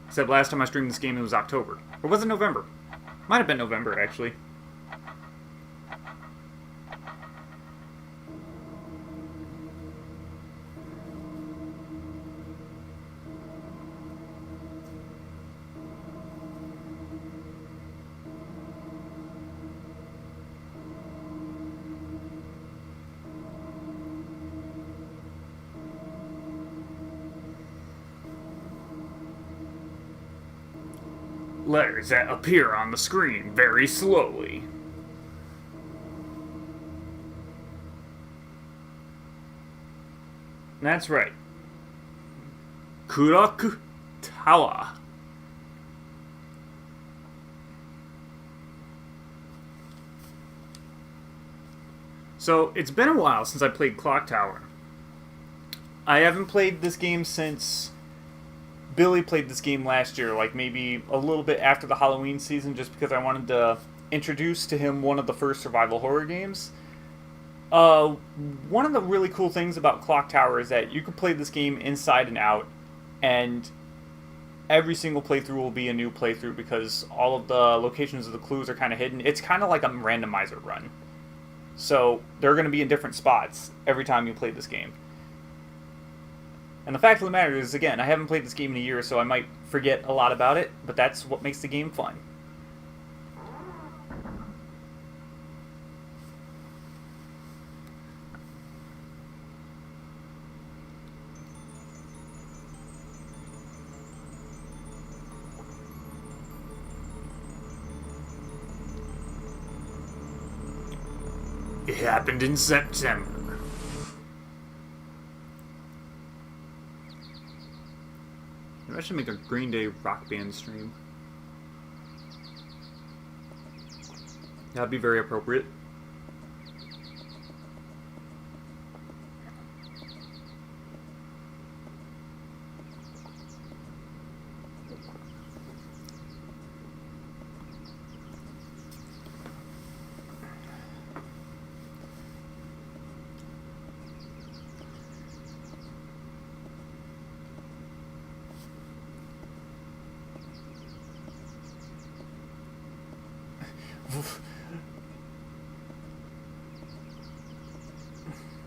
Except last time I streamed this game, it was October. Or was it November? Might have been November, actually. Letters that appear on the screen very slowly. That's right. Kurok Tower. So, it's been a while since I played Clock Tower. I haven't played this game since Billy played this game last year, like maybe a little bit after the Halloween season, just because I wanted to introduce to him one of the first survival horror games. One of the really cool things about Clock Tower is that you can play this game inside and out, and every single playthrough will be a new playthrough because all of the locations of the clues are kind of hidden. It's kind of like a randomizer run. So they're going to be in different spots every time you play this game. And the fact of the matter is, again, I haven't played this game in a year, so I might forget a lot about it, but that's what makes the game fun. It happened in September. Maybe I should make a Green Day rock band stream. That'd be very appropriate.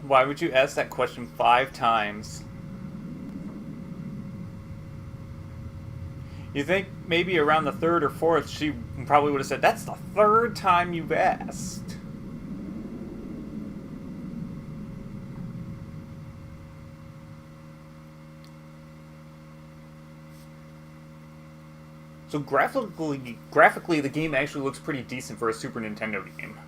Why would you ask that question 5 times? You think maybe around the 3rd or 4th she probably would have said, "That's the 3rd time you've asked." So graphically, the game actually looks pretty decent for a Super Nintendo game.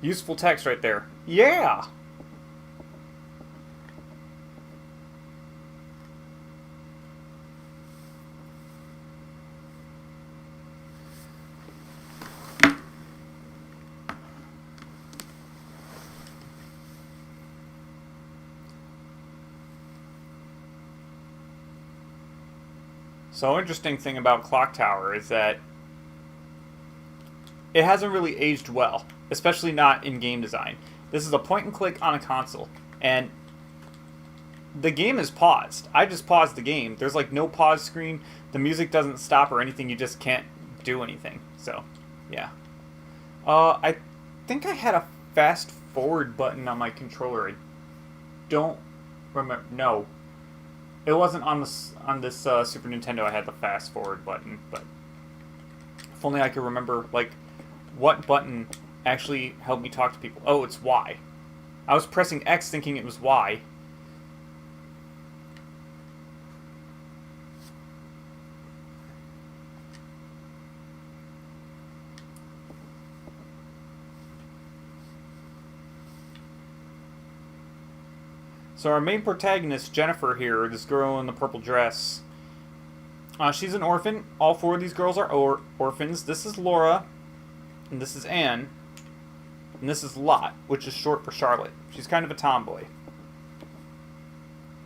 Useful text right there. Yeah! So, interesting thing about Clock Tower is that it hasn't really aged well, especially not in game design. This is a point and click on a console, and the game is paused. I just paused the game. There's like no pause screen, the music doesn't stop or anything, you just can't do anything. So, yeah. I think I had a fast forward button on my controller. I don't remember. No. It wasn't on this Super Nintendo I had the fast forward button, but if only I could remember, like, what button actually helped me talk to people. Oh, it's Y. I was pressing X thinking it was Y. So our main protagonist, Jennifer here, this girl in the purple dress, she's an orphan. All 4 of these girls are orphans. This is Laura, and this is Anne, and this is Lot, which is short for Charlotte. She's kind of a tomboy.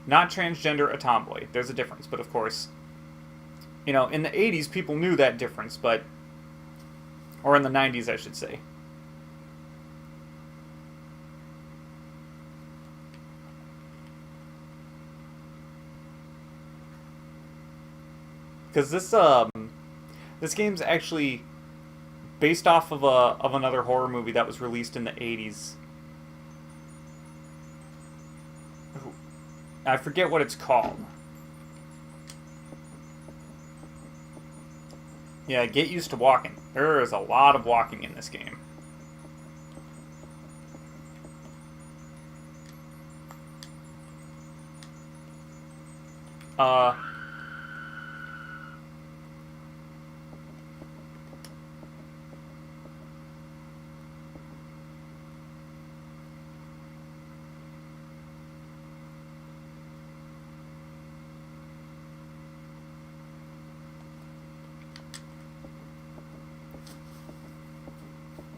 Not transgender, a tomboy. There's a difference, but of course, you know, in the 80s, people knew that difference, but, or in the 90s, I should say. because this game's actually based off of another horror movie that was released in the 80s. I forget what it's called. Yeah, get used to walking. There is a lot of walking in this game.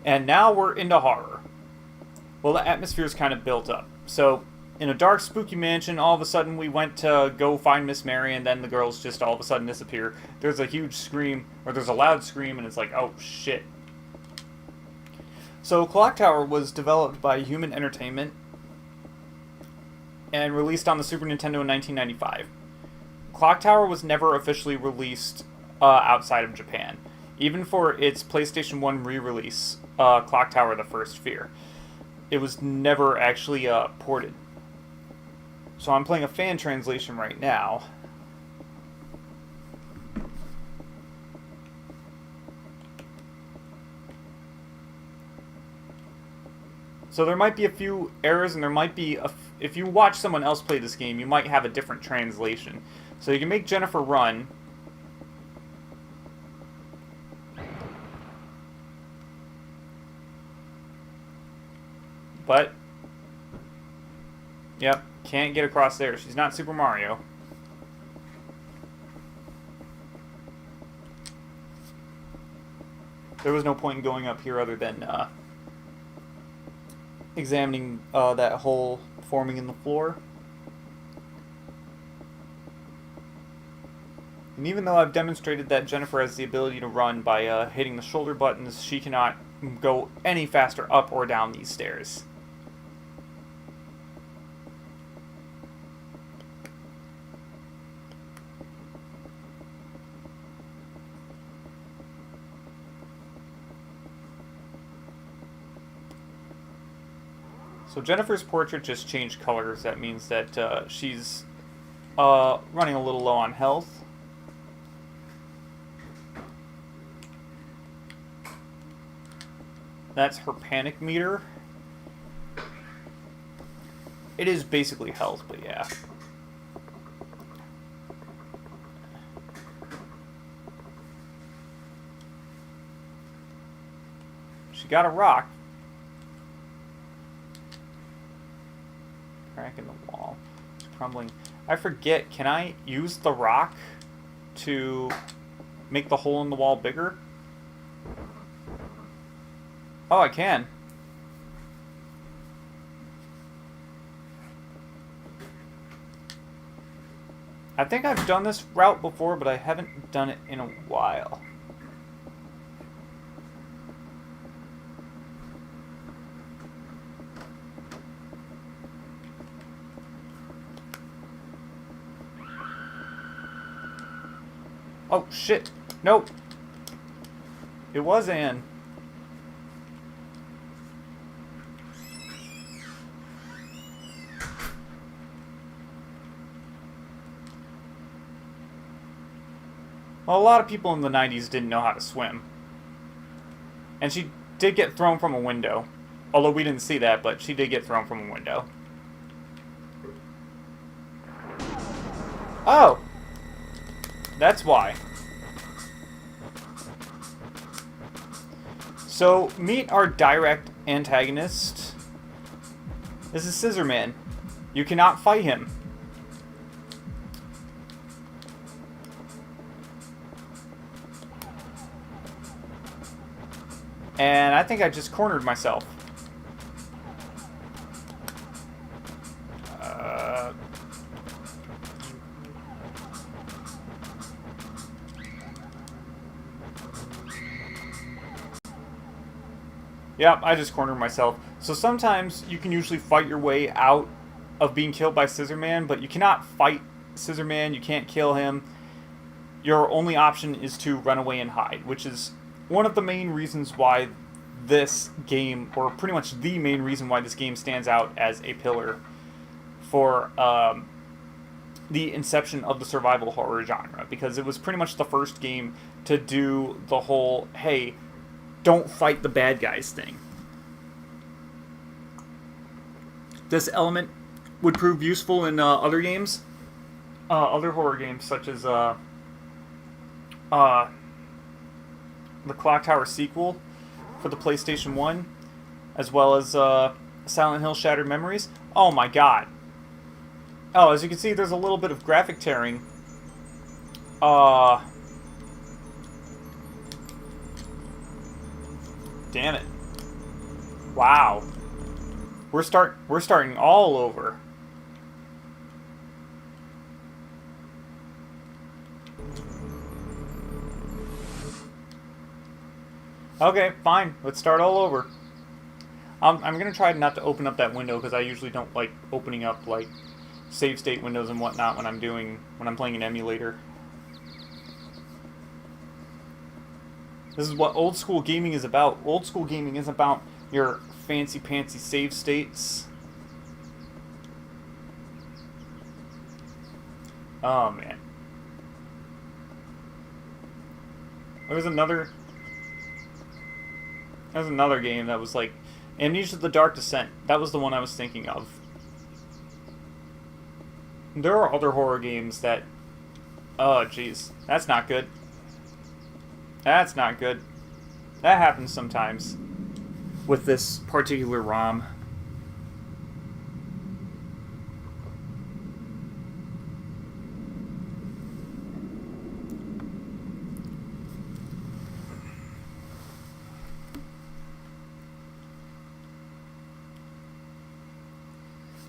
And now we're into horror. Well, the atmosphere's kind of built up. So, in a dark, spooky mansion, all of a sudden we went to go find Miss Mary, and then the girls just all of a sudden disappear. There's a huge scream, or there's a loud scream, and it's like, oh shit. So, Clock Tower was developed by Human Entertainment and released on the Super Nintendo in 1995. Clock Tower was never officially released outside of Japan, even for its PlayStation 1 re-release, Clock Tower: The First Fear. It was never actually ported. So I'm playing a fan translation right now. So there might be a few errors, and there might be if you watch someone else play this game, you might have a different translation. So you can make Jennifer run. But, yep, can't get across there. She's not Super Mario. There was no point in going up here other than examining that hole forming in the floor. And even though I've demonstrated that Jennifer has the ability to run by hitting the shoulder buttons, she cannot go any faster up or down these stairs. So Jennifer's portrait just changed colors. That means that she's running a little low on health. That's her panic meter. It is basically health, but yeah. She got a rock. Crack in the wall. It's crumbling. I forget, can I use the rock to make the hole in the wall bigger? Oh, I can. I think I've done this route before, but I haven't done it in a while. Oh, shit. Nope. It was Anne. Well, a lot of people in the 90s didn't know how to swim. And she did get thrown from a window. Although we didn't see that, but she did get thrown from a window. Oh! That's why. So, meet our direct antagonist. This is Scissor Man. You cannot fight him. And I think I just cornered myself. Yep, I just cornered myself. So sometimes you can usually fight your way out of being killed by Scissor Man, but you cannot fight Scissor Man, you can't kill him. your only option is to run away and hide, which is one of the main reasons why this game, or pretty much the main reason why this game stands out as a pillar for the inception of the survival horror genre, because it was pretty much the first game to do the whole, hey, don't fight the bad guys thing. This element would prove useful in other games, other horror games, such as the Clock Tower sequel for the PlayStation 1, as well as Silent Hill Shattered Memories. Oh my god. Oh, as you can see, there's a little bit of graphic tearing. Damn it. Wow. We're starting all over. Okay, fine. Let's start all over. I'm gonna try not to open up that window because I usually don't like opening up like save state windows and whatnot when I'm playing an emulator. This is what old school gaming is about. Old school gaming is about your fancy pantsy save states. Oh man. There's another game that was like Amnesia: The Dark Descent. That was the one I was thinking of. There are other horror games that... Oh, jeez. That's not good. That's not good. That happens sometimes with this particular ROM.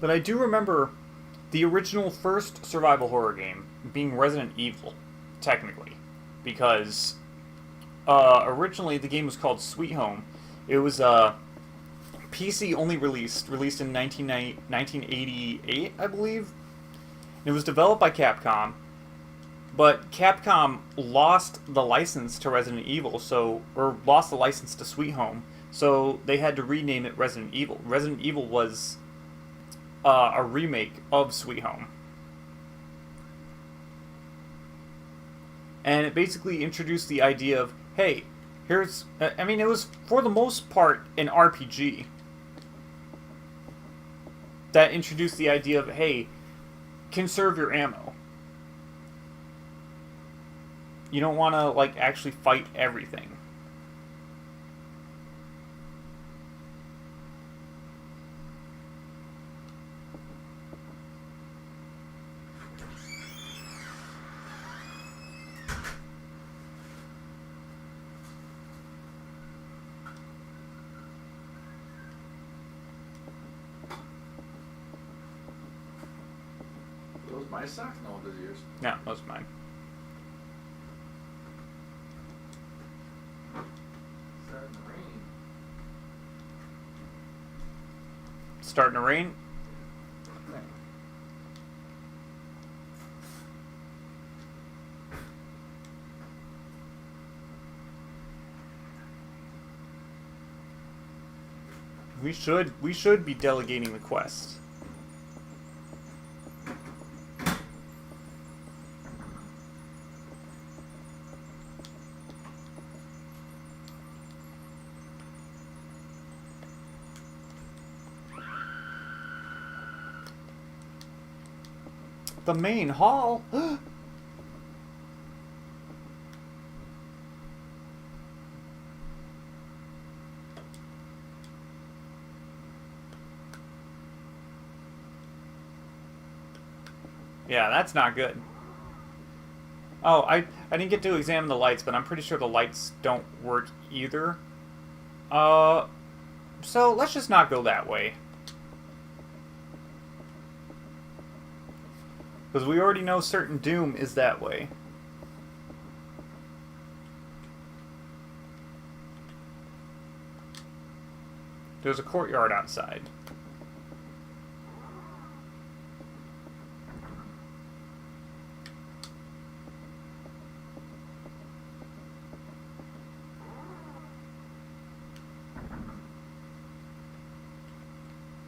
But I do remember the original first survival horror game being Resident Evil, technically, because originally the game was called Sweet Home. It was PC only released in 1988, I believe. It was developed by Capcom, but Capcom lost the license to Resident Evil, or lost the license to Sweet Home, so they had to rename it Resident Evil. Resident Evil was a remake of Sweet Home. And it basically introduced the idea of, hey, it was for the most part an RPG that introduced the idea of, hey, conserve your ammo. You don't want to, like, actually fight everything. Those my socks? No, those yours. No, those are mine. Starting to rain. Starting to rain? We should be delegating the quest. The main hall? Yeah, that's not good. Oh, I didn't get to examine the lights, but I'm pretty sure the lights don't work either. So let's just not go that way. Because we already know certain doom is that way. There's a courtyard outside.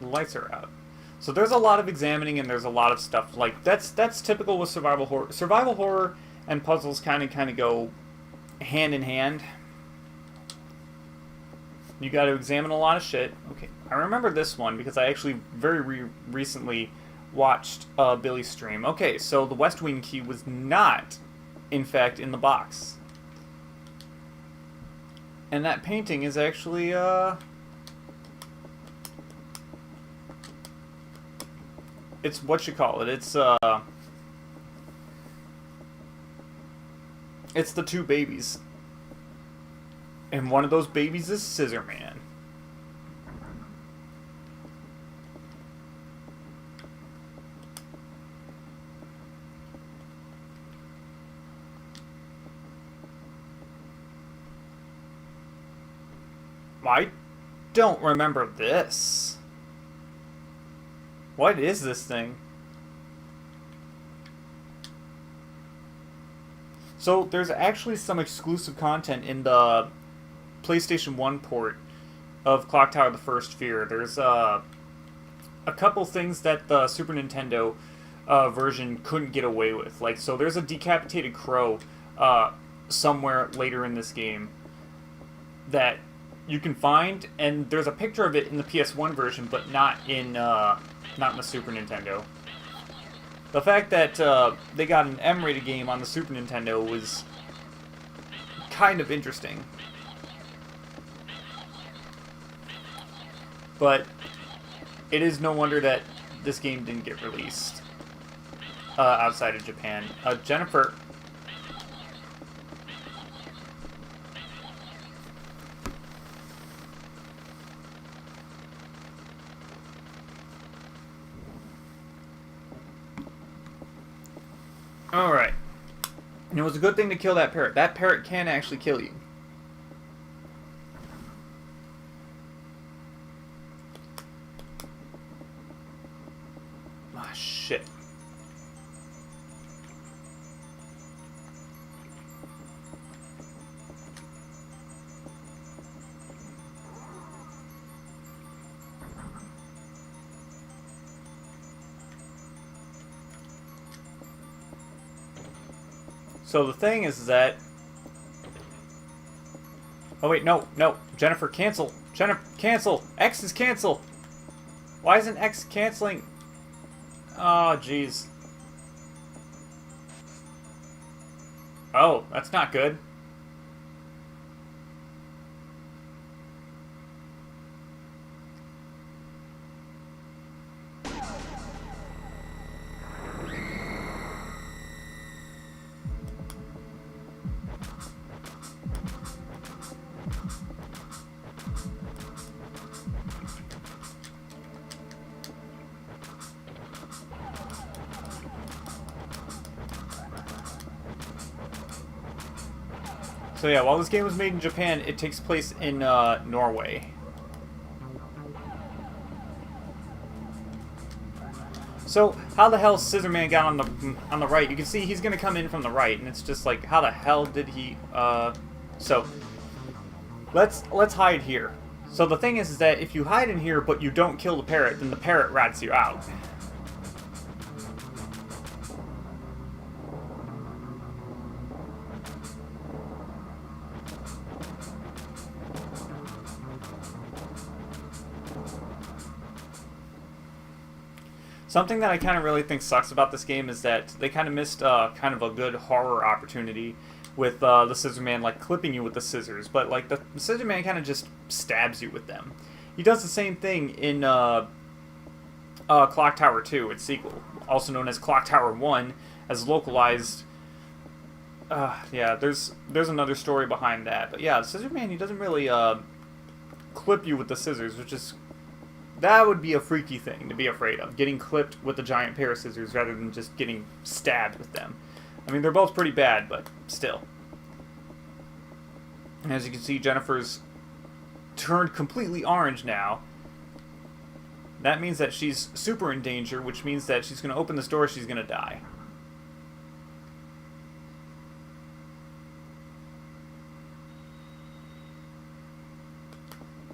The lights are out. So there's a lot of examining and there's a lot of stuff like that's typical with survival horror. Survival horror and puzzles kind of go hand in hand. You got to examine a lot of shit. Okay, I remember this one because I actually very recently watched Billy's stream. Okay, so the West Wing key was not, in fact, in the box. And that painting is actually, it's what you call it. It's the two babies. And one of those babies is Scissor Man. I don't remember this. What is this thing? So there's actually some exclusive content in the PlayStation 1 port of Clock Tower: The First Fear. There's a couple things that the Super Nintendo version couldn't get away with. Like, so there's a decapitated crow somewhere later in this game that you can find, and there's a picture of it in the PS1 version, but not in the Super Nintendo. The fact that they got an M-rated game on the Super Nintendo was kind of interesting. But it is no wonder that this game didn't get released outside of Japan. Jennifer. Alright. And it was a good thing to kill that parrot. That parrot can actually kill you. Ah, shit. So the thing is that... Oh wait, no. Jennifer, cancel. Jennifer, cancel. X is cancel. Why isn't X canceling? Oh, jeez. Oh, that's not good. So yeah, while this game was made in Japan, it takes place in Norway. So how the hell Scissor Man got on the right? You can see he's gonna come in from the right, and it's just like, how the hell did he? So let's hide here. So the thing is that if you hide in here but you don't kill the parrot, then the parrot rats you out. Something that I kind of really think sucks about this game is that they kind of missed kind of a good horror opportunity with the Scissor Man, like, clipping you with the scissors. But, like, the Scissor Man kind of just stabs you with them. He does the same thing in Clock Tower 2, its sequel, also known as Clock Tower 1, as localized. Yeah, there's another story behind that. But yeah, the Scissor Man, he doesn't really clip you with the scissors, which is... That would be a freaky thing to be afraid of, getting clipped with a giant pair of scissors rather than just getting stabbed with them. I mean, they're both pretty bad, but still. And as you can see, Jennifer's turned completely orange now. That means that she's super in danger, which means that she's going to open this door, she's going to die.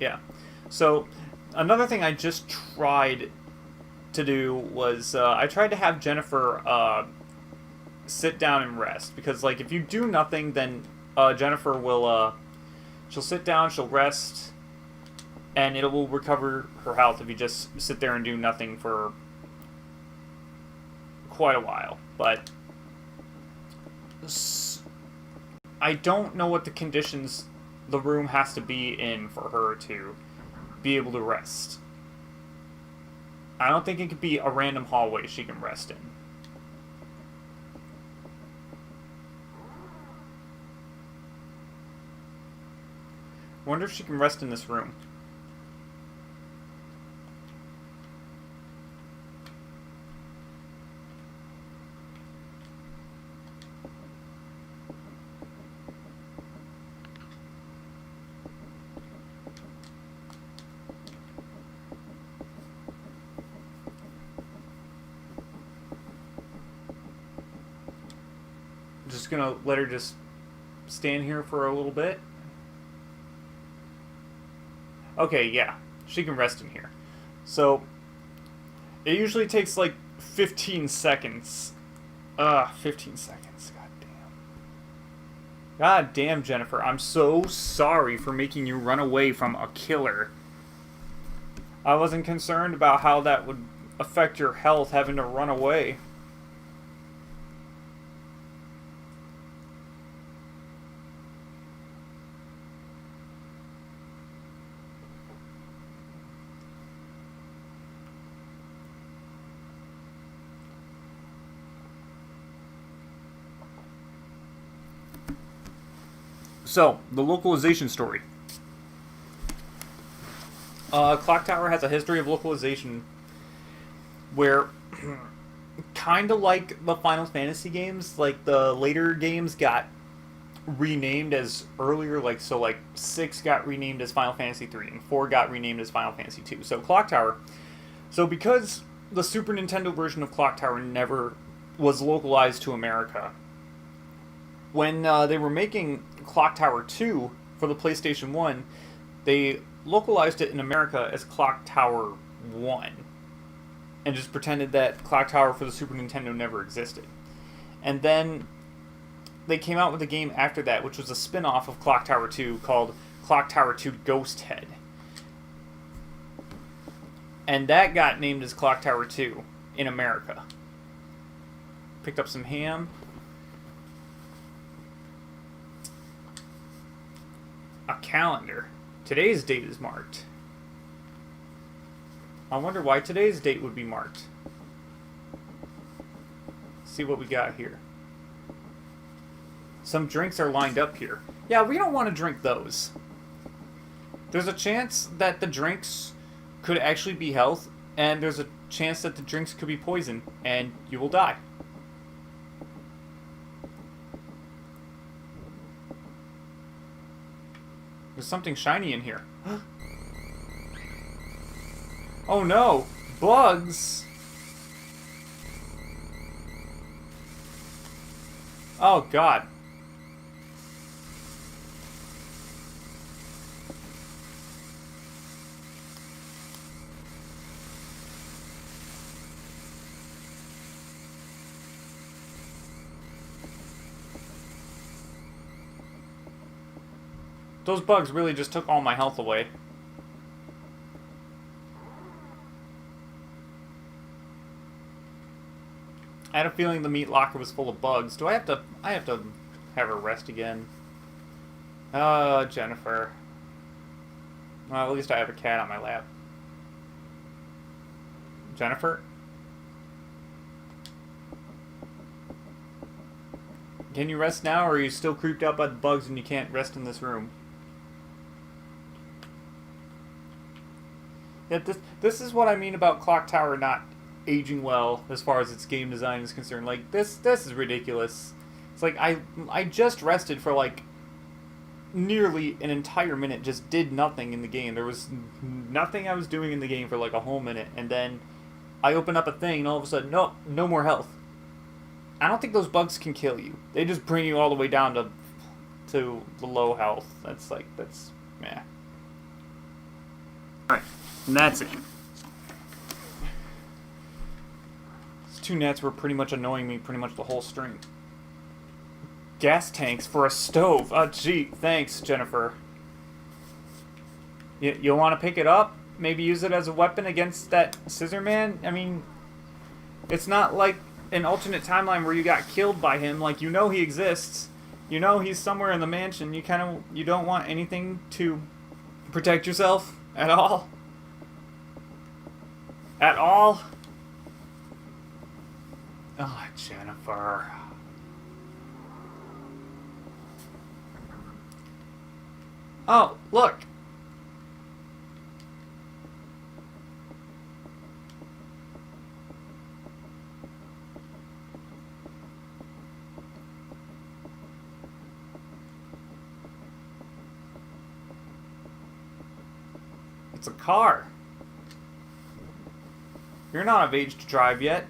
Yeah. So... another thing I just tried to do was I tried to have Jennifer sit down and rest, because like if you do nothing, then Jennifer will she'll sit down, she'll rest, and it will recover her health if you just sit there and do nothing for quite a while. But I don't know what the conditions the room has to be in for her to be able to rest. I don't think it could be a random hallway she can rest in. I wonder if she can rest in this room. I'm just gonna let her just stand here for a little bit. Okay, yeah, she can rest in here. So, it usually takes like 15 seconds. 15 seconds, god damn. God damn, Jennifer, I'm so sorry for making you run away from a killer. I wasn't concerned about how that would affect your health, having to run away. So, the localization story. Clock Tower has a history of localization where, kind of like the Final Fantasy games, like the later games got renamed as earlier, like 6 got renamed as Final Fantasy 3 and 4 got renamed as Final Fantasy 2. So Clock Tower, because the Super Nintendo version of Clock Tower never was localized to America, when they were making Clock Tower 2 for the PlayStation 1, they localized it in America as Clock Tower 1 and just pretended that Clock Tower for the Super Nintendo never existed. And then they came out with a game after that, which was a spin-off of Clock Tower 2 called Clock Tower 2 Ghost Head. And that got named as Clock Tower 2 in America. Picked up some ham. A calendar. Today's date is marked. I wonder why today's date would be marked. Let's see what we got here. Some drinks are lined up here. Yeah, we don't want to drink those. There's a chance that the drinks could actually be health, and there's a chance that the drinks could be poison, and you will die. There's something shiny in here. Oh no! Bugs! Oh god. Those bugs really just took all my health away. I had a feeling the meat locker was full of bugs. Do I have to have her rest again? Oh, Jennifer. Well, at least I have a cat on my lap. Jennifer? Can you rest now, or are you still creeped out by the bugs and you can't rest in this room? Yeah, this is what I mean about Clock Tower not aging well as far as its game design is concerned. Like, this is ridiculous. It's like, I just rested for, like, nearly an entire minute, just did nothing in the game. There was nothing I was doing in the game for, like, a whole minute, and then I open up a thing, and all of a sudden, nope, no more health. I don't think those bugs can kill you. They just bring you all the way down to the low health. That's, meh. Alright. And that's it. These two gnats were pretty much annoying me pretty much the whole stream. Gas tanks for a stove. Oh, gee, thanks, Jennifer. You want to pick it up? Maybe use it as a weapon against that scissor man? I mean, it's not like an alternate timeline where you got killed by him. Like, you know he exists. You know he's somewhere in the mansion. You don't want anything to protect yourself at all. At all? Oh, Jennifer. Oh, look. It's a car. You're not of age to drive yet.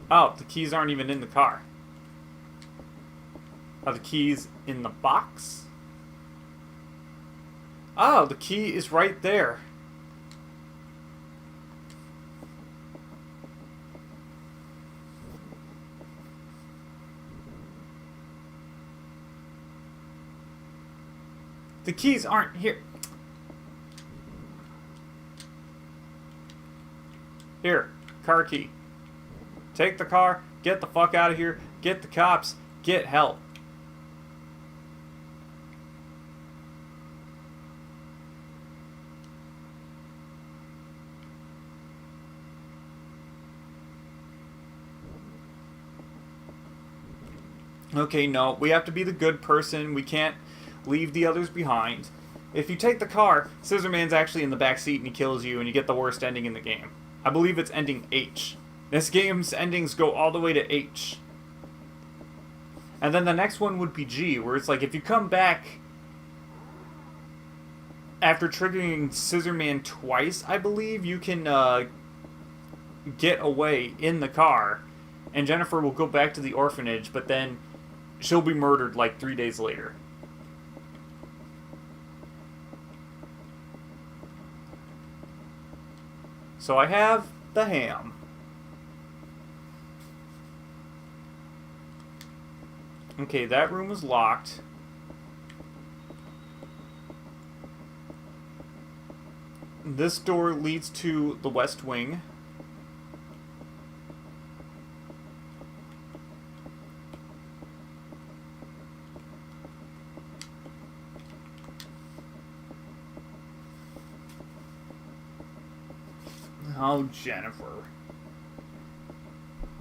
Oh, the keys aren't even in the car. Are the keys in the box? Oh, the key is right there. The keys aren't here. Here, car key. Take the car, get the fuck out of here, get the cops, get help. Okay, no, we have to be the good person. We can't leave the others behind. If you take the car, Scissorman's actually in the back seat and he kills you and you get the worst ending in the game. I believe it's ending H. This game's endings go all the way to H. And then the next one would be G, where it's like if you come back after triggering Scissorman twice, I believe, you can get away in the car and Jennifer will go back to the orphanage, but then she'll be murdered like 3 days later. So I have the ham. Okay, that room was locked. This door leads to the West Wing. Oh, Jennifer.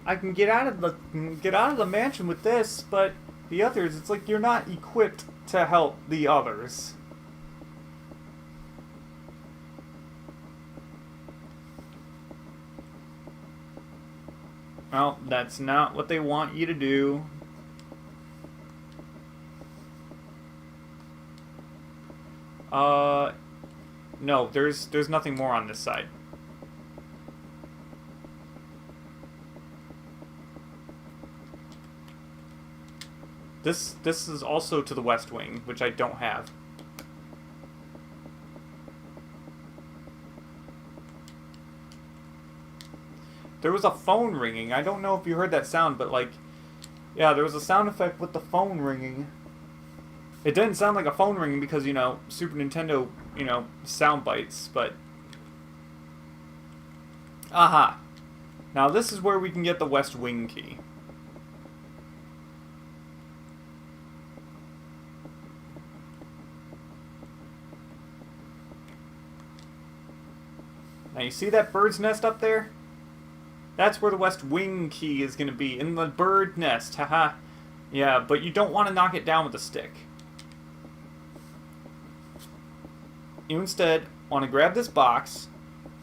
I can get out of the mansion with this, but the others, it's like you're not equipped to help the others. Well, that's not what they want you to do. No, there's nothing more on this side. This is also to the West Wing, which I don't have. There was a phone ringing. I don't know if you heard that sound, but like, yeah, there was a sound effect with the phone ringing. It didn't sound like a phone ringing because, you know, Super Nintendo, you know, sound bites, but... Aha. Now this is where we can get the West Wing key. Now you see that bird's nest up there? That's where the West Wing key is going to be, in the bird nest, haha. Yeah, but you don't want to knock it down with a stick. You instead want to grab this box,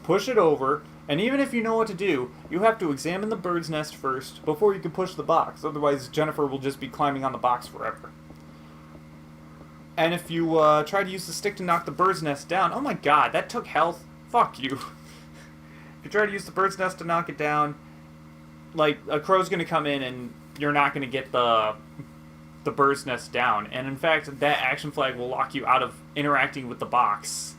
push it over, and even if you know what to do, you have to examine the bird's nest first before you can push the box. Otherwise, Jennifer will just be climbing on the box forever. And if you try to use the stick to knock the bird's nest down, oh my god, that took health. Fuck you. If you try to use the bird's nest to knock it down, like, a crow's gonna come in and you're not gonna get the the bird's nest down. And in fact, that action flag will lock you out of interacting with the box.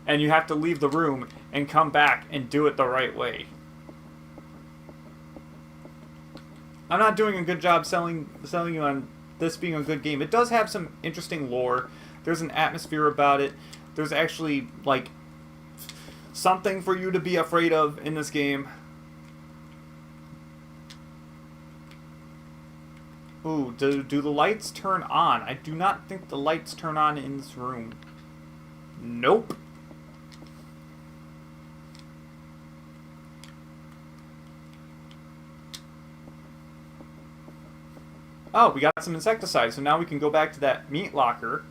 And you have to leave the room and come back and do it the right way. I'm not doing a good job selling you on this being a good game. It does have some interesting lore. There's an atmosphere about it. There's actually, like, something for you to be afraid of in this game. Ooh, do the lights turn on? I do not think the lights turn on in this room. Nope. Oh, we got some insecticide, so now we can go back to that meat locker.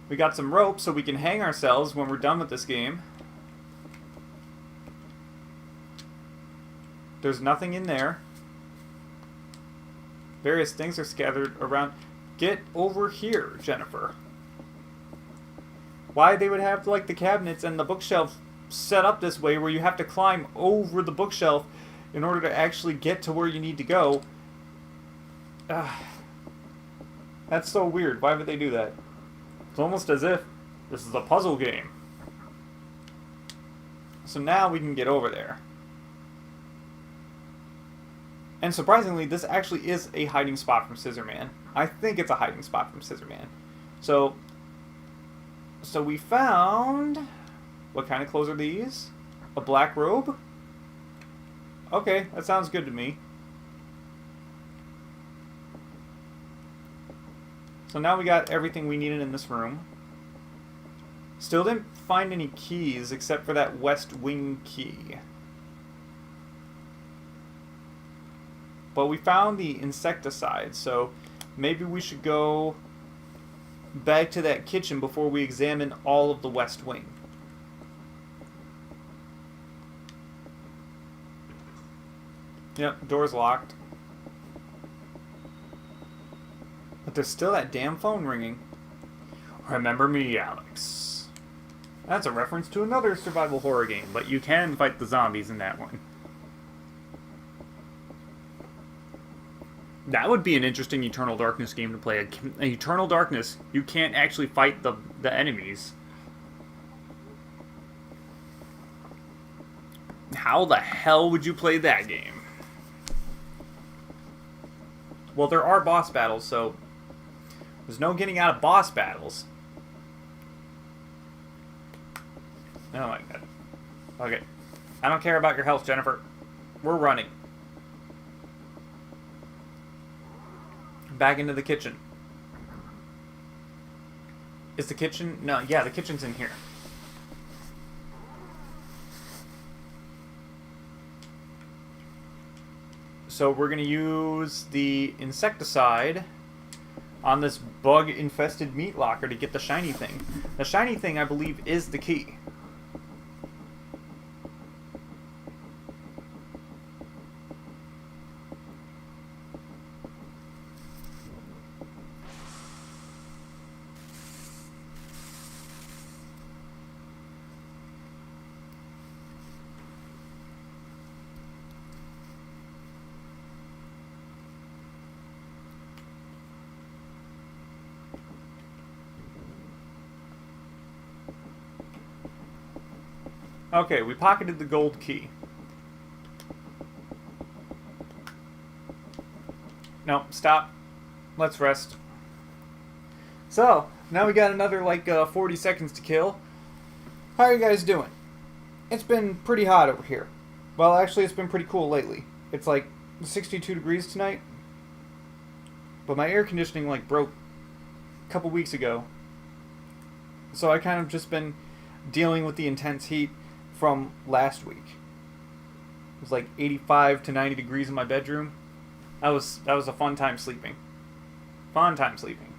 We got some rope so we can hang ourselves when we're done with this game. There's nothing in there. Various things are scattered around. Get over here, Jennifer. Why they would have, like, the cabinets and the bookshelf set up this way where you have to climb over the bookshelf in order to actually get to where you need to go. That's so weird. Why would they do that? It's almost as if this is a puzzle game. So now we can get over there. And surprisingly, this actually is a hiding spot from Scissorman. I think it's a hiding spot from Scissorman. So we found... What kind of clothes are these? A black robe? Okay, that sounds good to me. So now we got everything we needed in this room. Still didn't find any keys except for that west wing key. But we found the insecticide, so maybe we should go back to that kitchen before we examine all of the west wing. Yep, door's locked. But there's still that damn phone ringing. Remember me, Alex. That's a reference to another survival horror game, but you can fight the zombies in that one. That would be an interesting Eternal Darkness game to play. Eternal Darkness, you can't actually fight the enemies. How the hell would you play that game? Well, there are boss battles, so there's no getting out of boss battles. Oh my god. Okay. I don't care about your health, Jennifer. We're running. Back into the kitchen. Is the kitchen... No, yeah, the kitchen's in here. So we're going to use the insecticide on this bug-infested meat locker to get the shiny thing. The shiny thing, I believe, is the key. Okay, we pocketed the gold key. No, stop. Let's rest. So, now we got another, 40 seconds to kill. How are you guys doing? It's been pretty hot over here. Well, actually, it's been pretty cool lately. It's, 62 degrees tonight. But my air conditioning, broke a couple weeks ago. So I kind of just been dealing with the intense heat from last week. It was 85 to 90 degrees in my bedroom. That was a fun time sleeping. Fun time sleeping.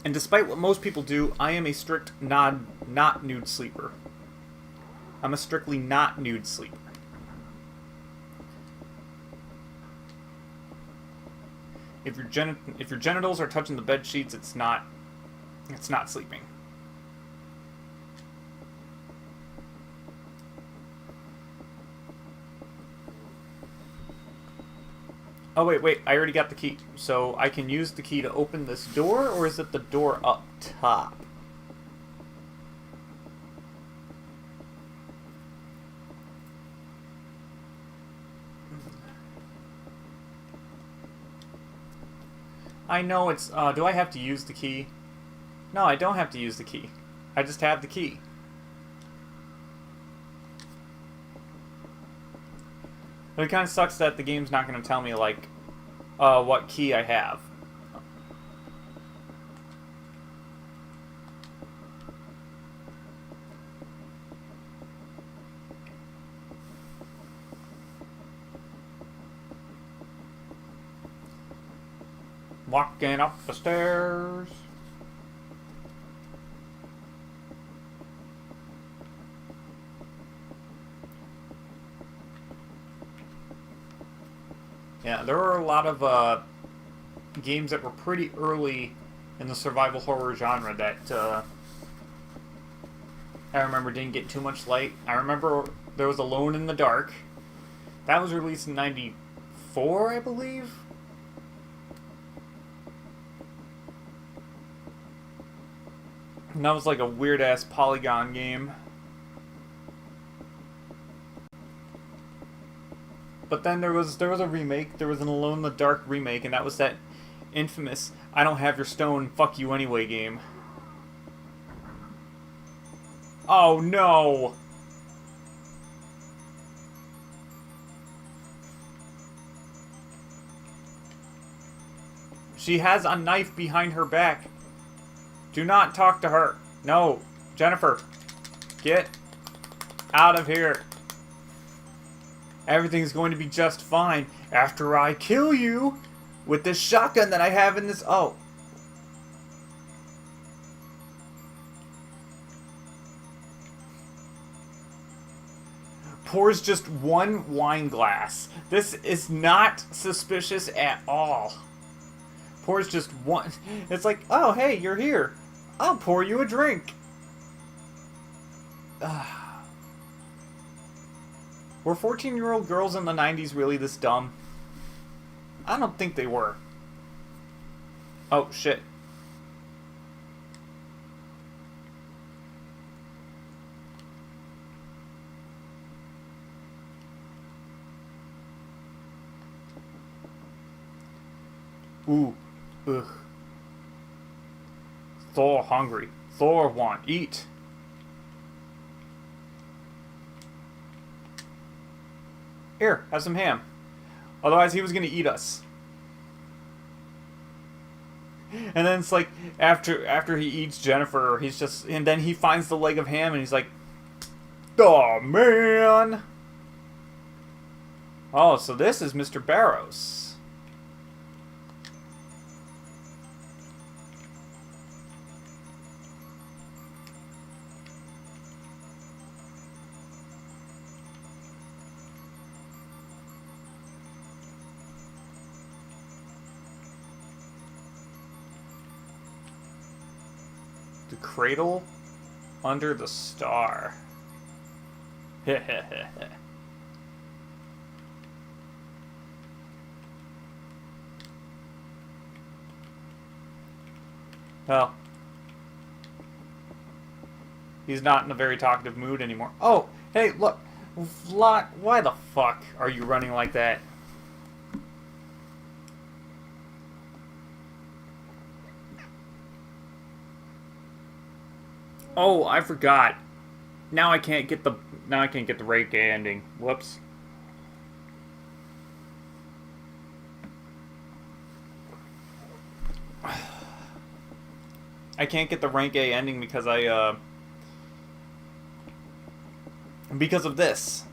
And despite what most people do, I am a strict not nude sleeper. I'm a strictly not nude sleeper. If your genitals are touching the bed sheets, it's not It's not sleeping. Oh, wait. I already got the key. So I can use the key to open this door, or is it the door up top? I know it's... do I have to use the key? No, I don't have to use the key. I just have the key. But it kind of sucks that the game's not going to tell me, like, what key I have. Walking up the stairs. Yeah, there were a lot of games that were pretty early in the survival horror genre that I remember didn't get too much light. I remember there was Alone in the Dark. That was released in '94, I believe. And that was like a weird-ass polygon game. But then there was a remake. There was an Alone in the Dark remake, and that was that infamous "I don't have your stone, fuck you anyway" game. Oh no! She has a knife behind her back. Do not talk to her. No, Jennifer, get out of here. Everything's going to be just fine after I kill you with this shotgun that I have in this... Oh. Pours just one wine glass. This is not suspicious at all. Pours just one... It's like, oh, hey, you're here. I'll pour you a drink. Were 14-year-old girls in the 90s really this dumb? I don't think they were. Oh, shit. Ooh. Ugh. Thor hungry. Thor want eat. Here, have some ham. Otherwise, he was gonna eat us. And then it's like after he eats Jennifer, he's just and then he finds the leg of ham and he's like, "Oh man!" Oh, so this is Mr. Barrows. The cradle under the star. Well, he's not in a very talkative mood anymore. Oh, hey, look. Why the fuck are you running like that? Oh, I forgot. Now I can't get the rank A ending. Whoops. I can't get the rank A ending because because of this.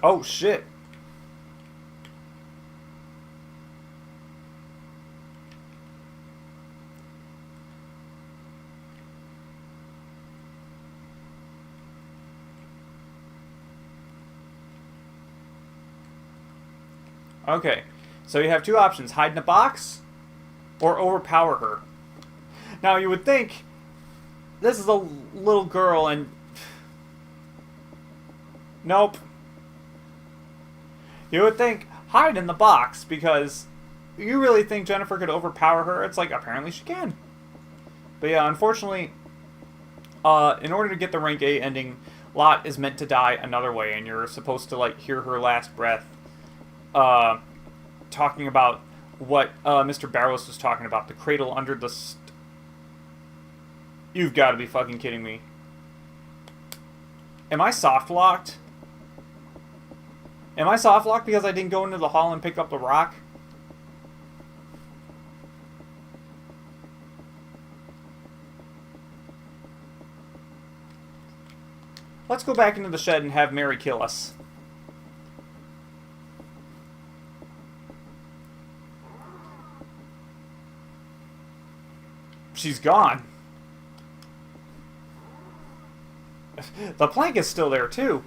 Oh shit. Okay, so you have two options: hide in a box or overpower her. Now, you would think this is a little girl and... Nope. You would think, hide in the box, because you really think Jennifer could overpower her? It's like, apparently she can. But yeah, unfortunately, in order to get the rank 8 ending, Lot is meant to die another way, and you're supposed to, like, hear her last breath talking about what Mr. Barrows was talking about, the cradle under the... You've got to be fucking kidding me. Am I soft-locked? Am I soft-locked because I didn't go into the hall and pick up the rock? Let's go back into the shed and have Mary kill us. She's gone. The plank is still there, too.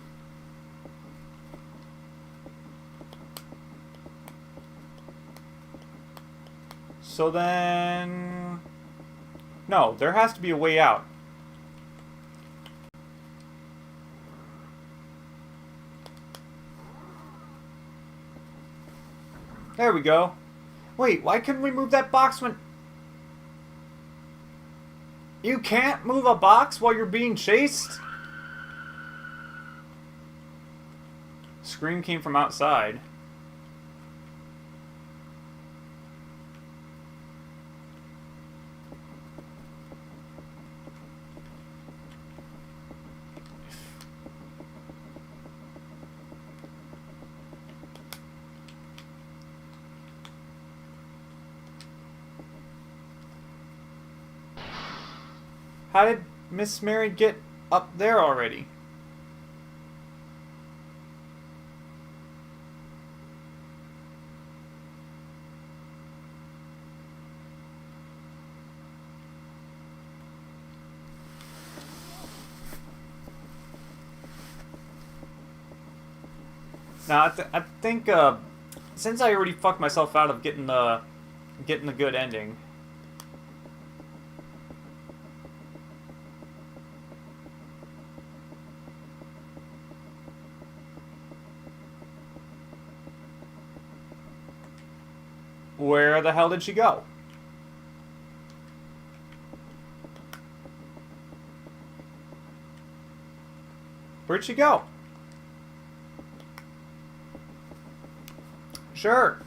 So then... No, there has to be a way out. There we go. Wait, why couldn't we move that box when... You can't move a box while you're being chased? Scream came from outside. How did Miss Mary get up there already? Now I think since I already fucked myself out of getting the good ending. Where the hell did she go? Where'd she go? Sure.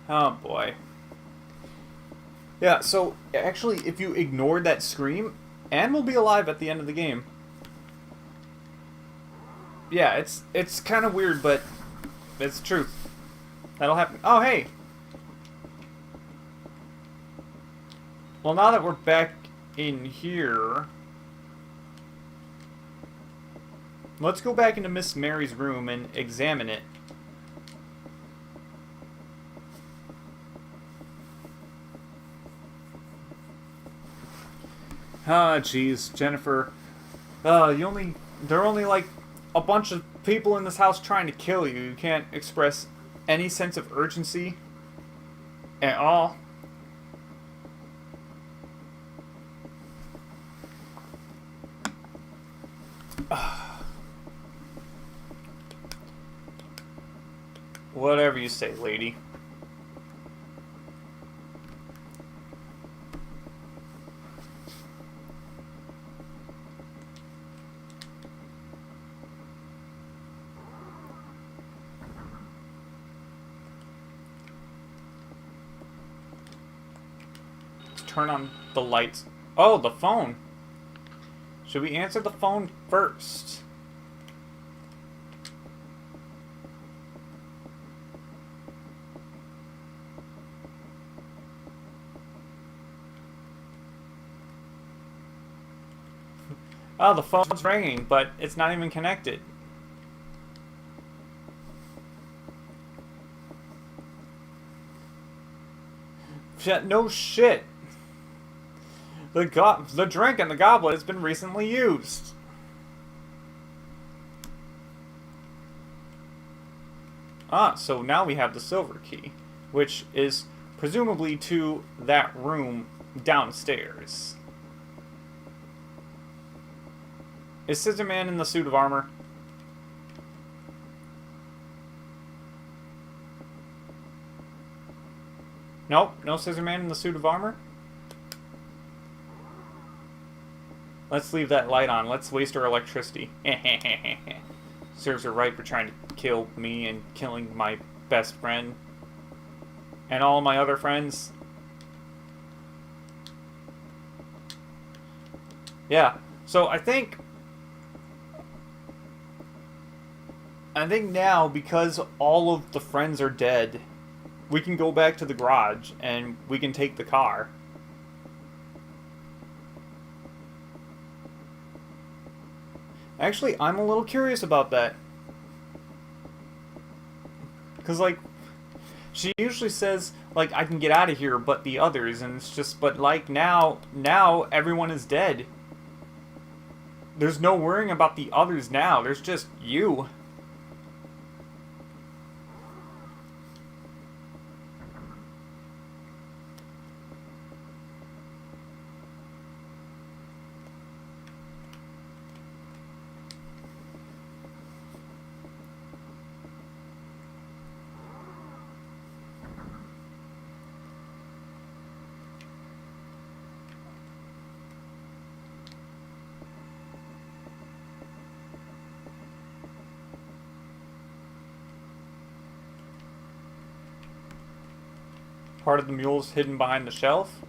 Oh boy. Yeah, so actually if you ignored that scream, Anne will be alive at the end of the game. Yeah, it's kind of weird, but it's the truth. That'll happen. Oh, hey. Well, now that we're back in here, let's go back into Miss Mary's room and examine it. Ah, jeez, Jennifer. There are only like a bunch of people in this house trying to kill you. You can't express any sense of urgency at all. Whatever you say, lady. Turn on the lights. Oh, the phone. Should we answer the phone first? Oh, the phone's ringing, but it's not even connected. No shit. The drink in the goblet has been recently used. Ah, so now we have the silver key, which is presumably to that room downstairs. Is Scissor Man in the suit of armor? Nope, no Scissor Man in the suit of armor? Let's leave that light on. Let's waste our electricity. Serves her right for trying to kill me and killing my best friend. And all my other friends. Yeah, so I think now, because all of the friends are dead, we can go back to the garage and we can take the car. Actually, I'm a little curious about that. Because, like, she usually says, like, I can get out of here, but the others, and it's just, but, like, now everyone is dead. There's no worrying about the others now, there's just you. Part of the mule's hidden behind the shelf?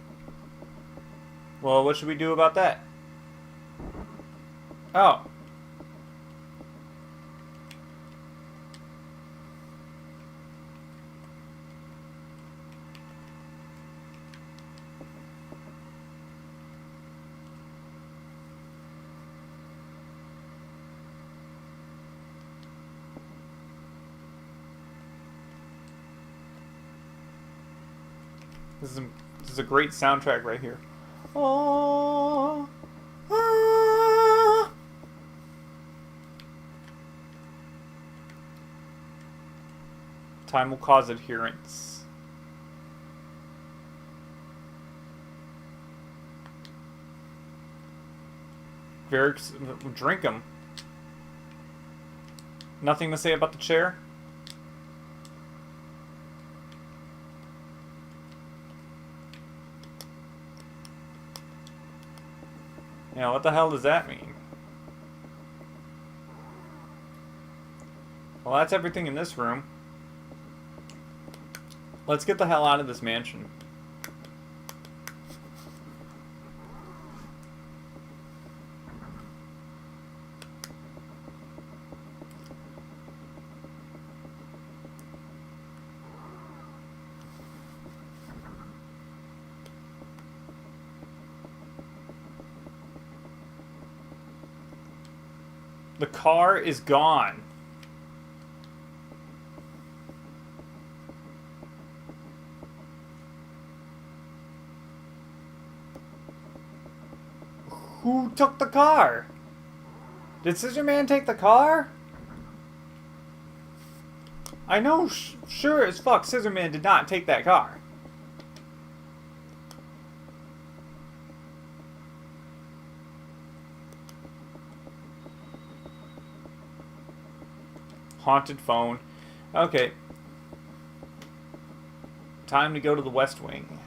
Well, what should we do about that? Oh. This is a great soundtrack right here. Oh, ah. Time will cause adherence. Varix, drink them. Nothing to say about the chair? Yeah, what the hell does that mean? Well, that's everything in this room. Let's get the hell out of this mansion. The car is gone. Who took the car? Did Scissor Man take the car? I know sure as fuck Scissor Man did not take that car. Haunted phone. Okay. Time to go to the West Wing.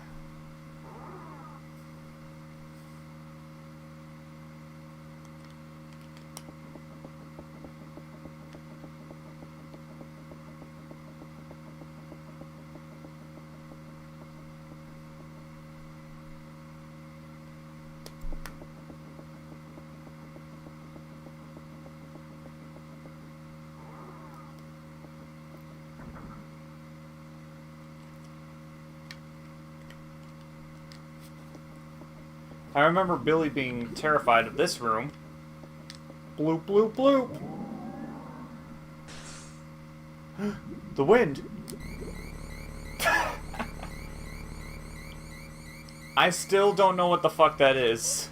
I remember Billy being terrified of this room. Bloop, bloop, bloop. The wind. I still don't know what the fuck that is.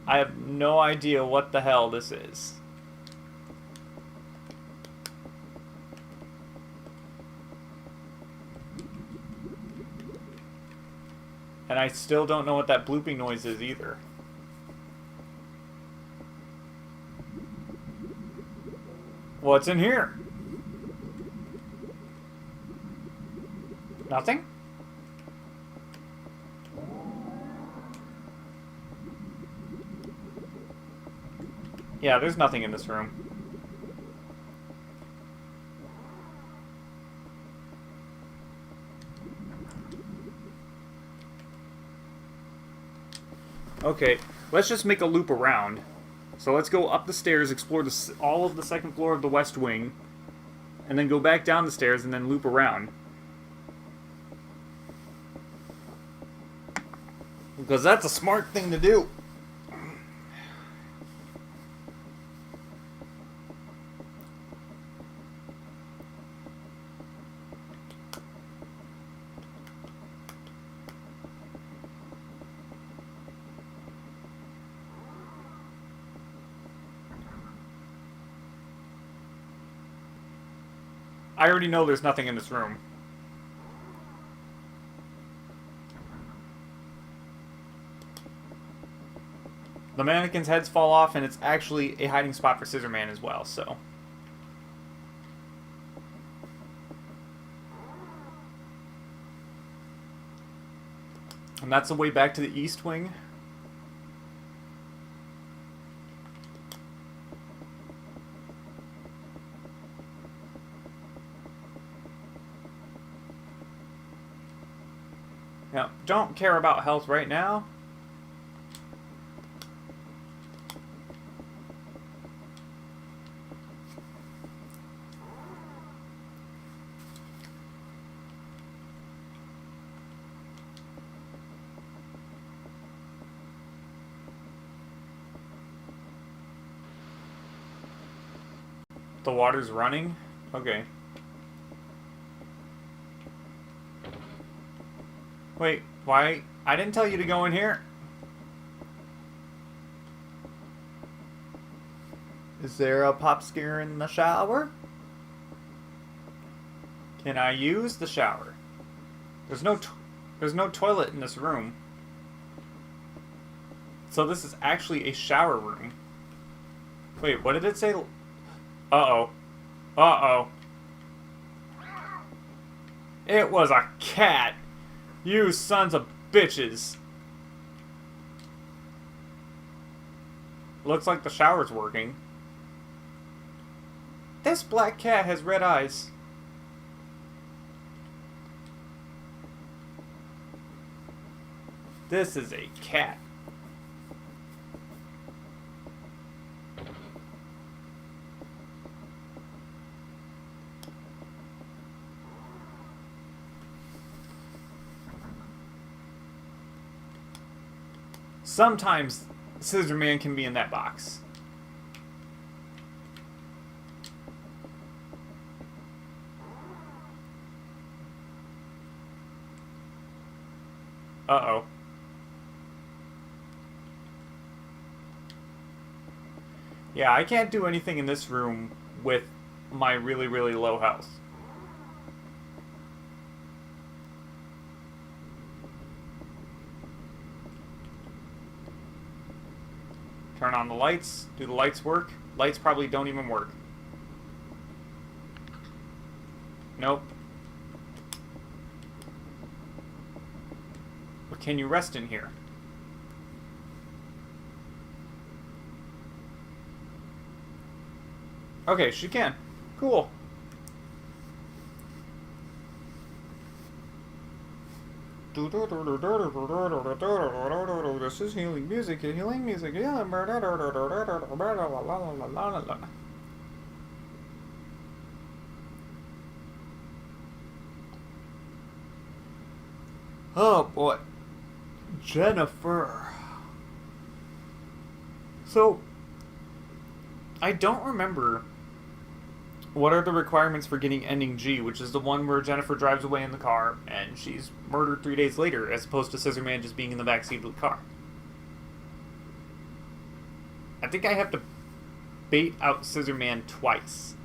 I have no idea what the hell this is. And I still don't know what that blooping noise is either. What's in here? Nothing? Yeah, there's nothing in this room. Okay, let's just make a loop around. So let's go up the stairs, explore all of the second floor of the West Wing, and then go back down the stairs and then loop around. Because that's a smart thing to do. I already know there's nothing in this room. The mannequins' heads fall off, and it's actually a hiding spot for Scissor Man as well, so. And that's the way back to the East Wing. Now, don't care about health right now. The water's running? Okay. Wait, why? I didn't tell you to go in here. Is there a pop scare in the shower? Can I use the shower? There's no toilet in this room. So this is actually a shower room. Wait, what did it say? Uh-oh. Uh-oh. It was a cat. You sons of bitches. Looks like the shower's working. This black cat has red eyes. This is a cat. Sometimes Scissor Man can be in that box. Uh-oh. Yeah, I can't do anything in this room with my really, really low health. Turn on the lights. Do the lights work? Lights probably don't even work. Nope. But can you rest in here? Okay, she can. Cool. This is healing music. Healing music. Oh boy. Jennifer. So, I don't remember What are the requirements for getting ending G, which is the one where Jennifer drives away in the car and she's murdered 3 days later, as opposed to Scissorman just being in the backseat of the car? I think I have to bait out Scissorman twice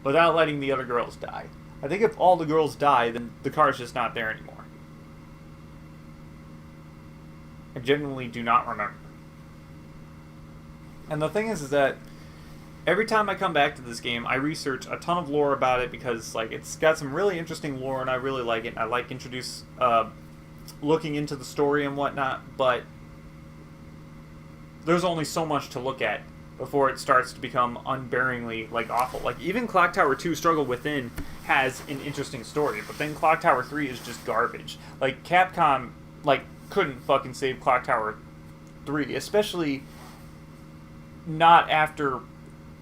without letting the other girls die. I think if all the girls die, then the car's just not there anymore. I genuinely do not remember. And the thing is that every time I come back to this game, I research a ton of lore about it because, like, it's got some really interesting lore, and I really like it. And I like looking into the story and whatnot, but there's only so much to look at before it starts to become unbearingly, like, awful. Like, even Clock Tower 2 Struggle Within has an interesting story, but then Clock Tower 3 is just garbage. Like, Capcom, like, couldn't fucking save Clock Tower 3, especially not after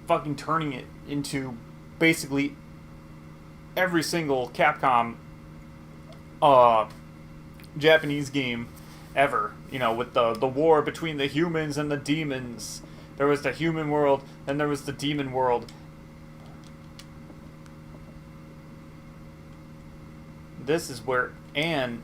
fucking turning it into basically every single Capcom Japanese game ever. You know, with the war between the humans and the demons. There was the human world, then there was the demon world. This is where Anne...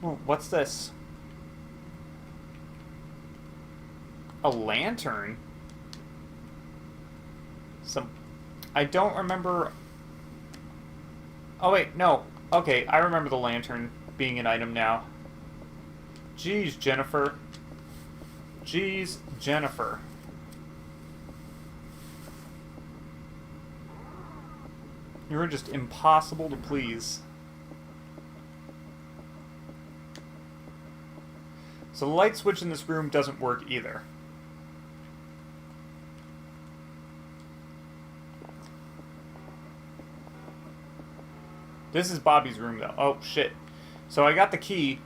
Oh, what's this? A lantern? I don't remember... Oh, wait, no. Okay, I remember the lantern being an item now. Jeez, Jennifer. Jeez, Jennifer. You're just impossible to please. So the light switch in this room doesn't work either. This is Bobby's room, though. Oh, shit. So I got the key.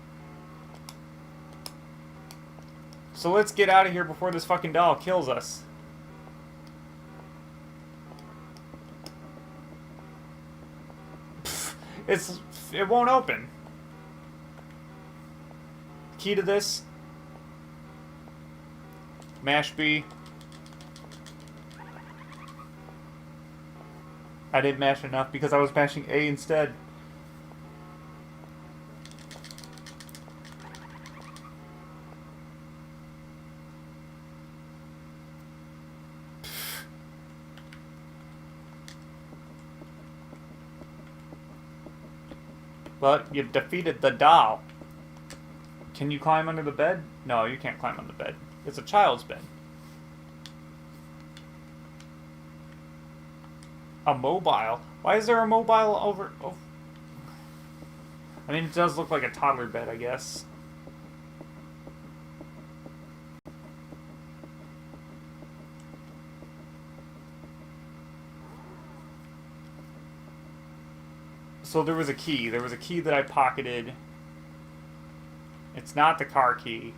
So let's get out of here before this fucking doll kills us. Pfft, it won't open. Key to this. Mash B. I didn't mash enough because I was mashing A instead. But you've defeated the doll. Can you climb under the bed? No, you can't climb on the bed. It's a child's bed. A mobile? Why is there a mobile over... Oh. I mean, it does look like a toddler bed, I guess. So there was a key. There was a key that I pocketed. It's not the car key.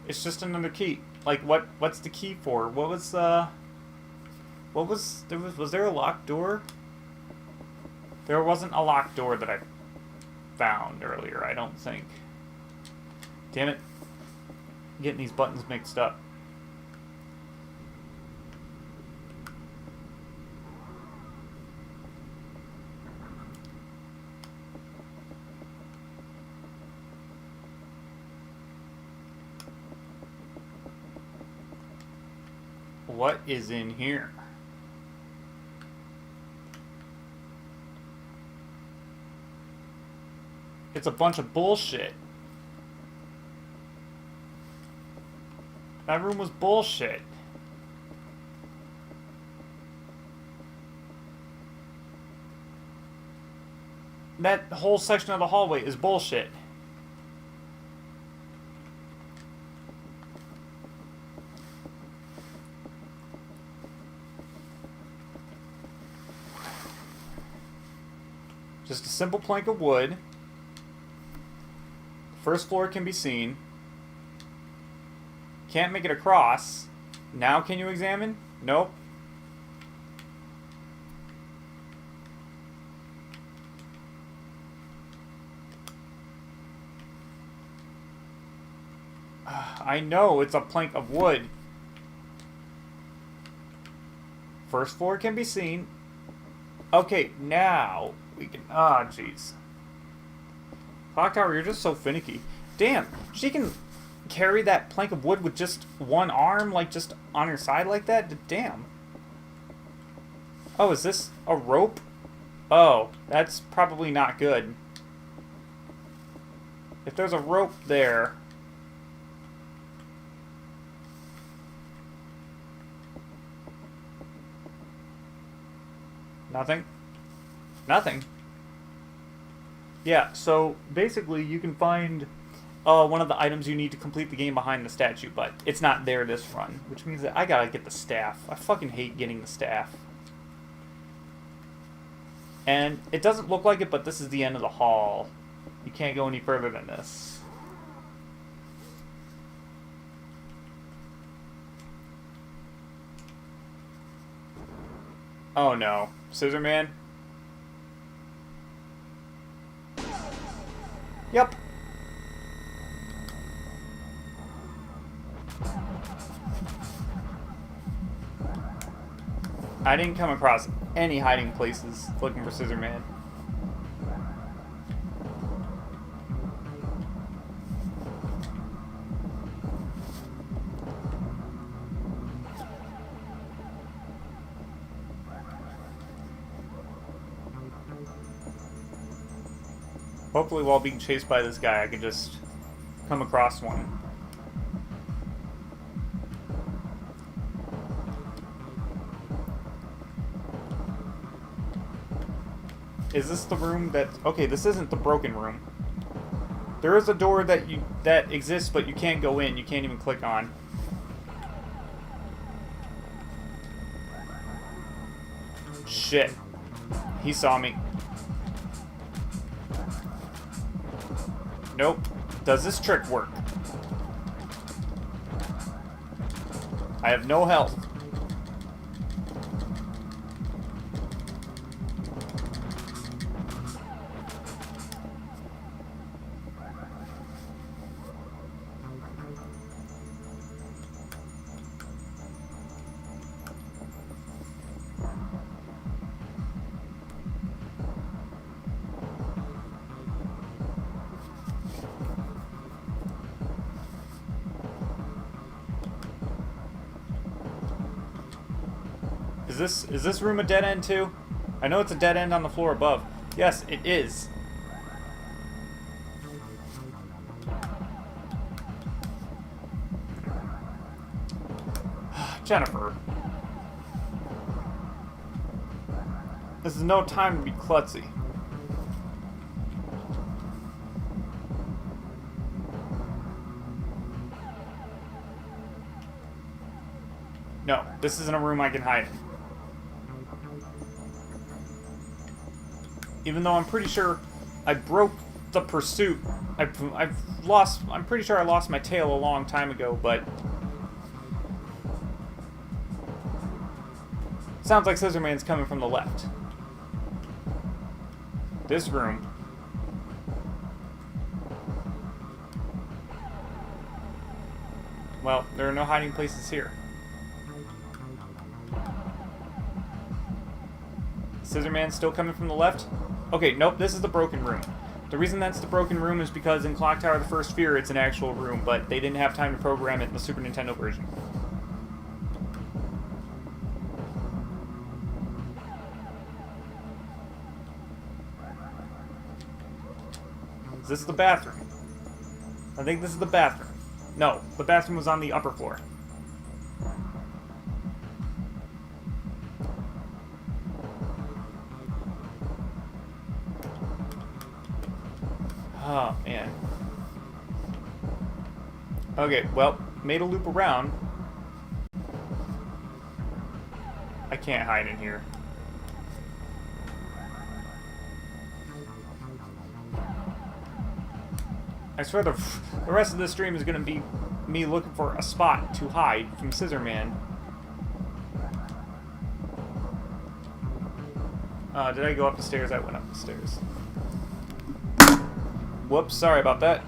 It's just another key. Like, what's the key for? What was there a locked door? There wasn't a locked door that I found earlier, I don't think. Damn it. I'm getting these buttons mixed up. What is in here? It's a bunch of bullshit. That room was bullshit. That whole section of the hallway is bullshit. Just a simple plank of wood. First floor can be seen. Can't make it across. Now can you examine? Nope. I know, it's a plank of wood. First floor can be seen. Okay, now we can... Ah, jeez. Clock Tower, you're just so finicky. Damn, she can carry that plank of wood with just one arm, like just on her side like that? Damn. Oh, is this a rope? Oh, that's probably not good. If there's a rope there... Nothing? Nothing. Yeah, so basically you can find one of the items you need to complete the game behind the statue, but it's not there this run, which means that I gotta get the staff. I fucking hate getting the staff. And it doesn't look like it, but this is the end of the hall. You can't go any further than this. Oh no. Scissor Man? Yep. I didn't come across any hiding places looking for Scissor Man. Hopefully while being chased by this guy I can just come across one. Is this the room that... Okay, this isn't the broken room. There is a door that exists, but you can't go in. You can't even click on. Shit. He saw me. Nope. Does this trick work? I have no health. Is this room a dead end too? I know it's a dead end on the floor above. Yes, it is. Jennifer. This is no time to be klutzy. No, this isn't a room I can hide in. Even though I'm pretty sure I broke the pursuit. I'm pretty sure I lost my tail a long time ago, but... Sounds like Scissor Man's coming from the left. This room. Well, there are no hiding places here. Scissor Man's still coming from the left? Okay, nope, this is the broken room. The reason that's the broken room is because in Clock Tower the First Sphere it's an actual room, but they didn't have time to program it in the Super Nintendo version. Is this the bathroom? I think this is the bathroom. No, the bathroom was on the upper floor. Oh, man. Okay, well, made a loop around. I can't hide in here. I swear the rest of this stream is going to be me looking for a spot to hide from Scissor Man. Did I go up the stairs? I went up the stairs. Whoops, sorry about that.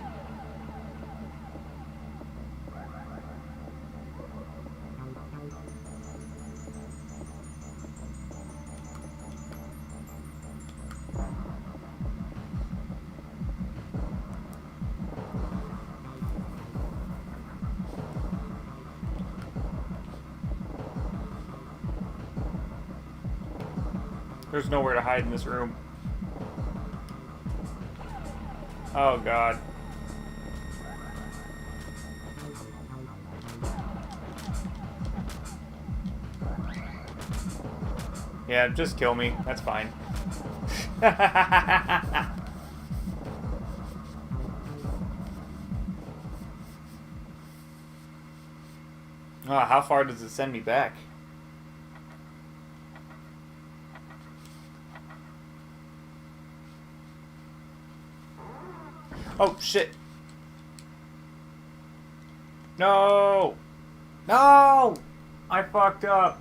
There's nowhere to hide in this room. Oh, God. Yeah, just kill me. That's fine. Oh, how far does it send me back? Oh, shit. No! No! I fucked up.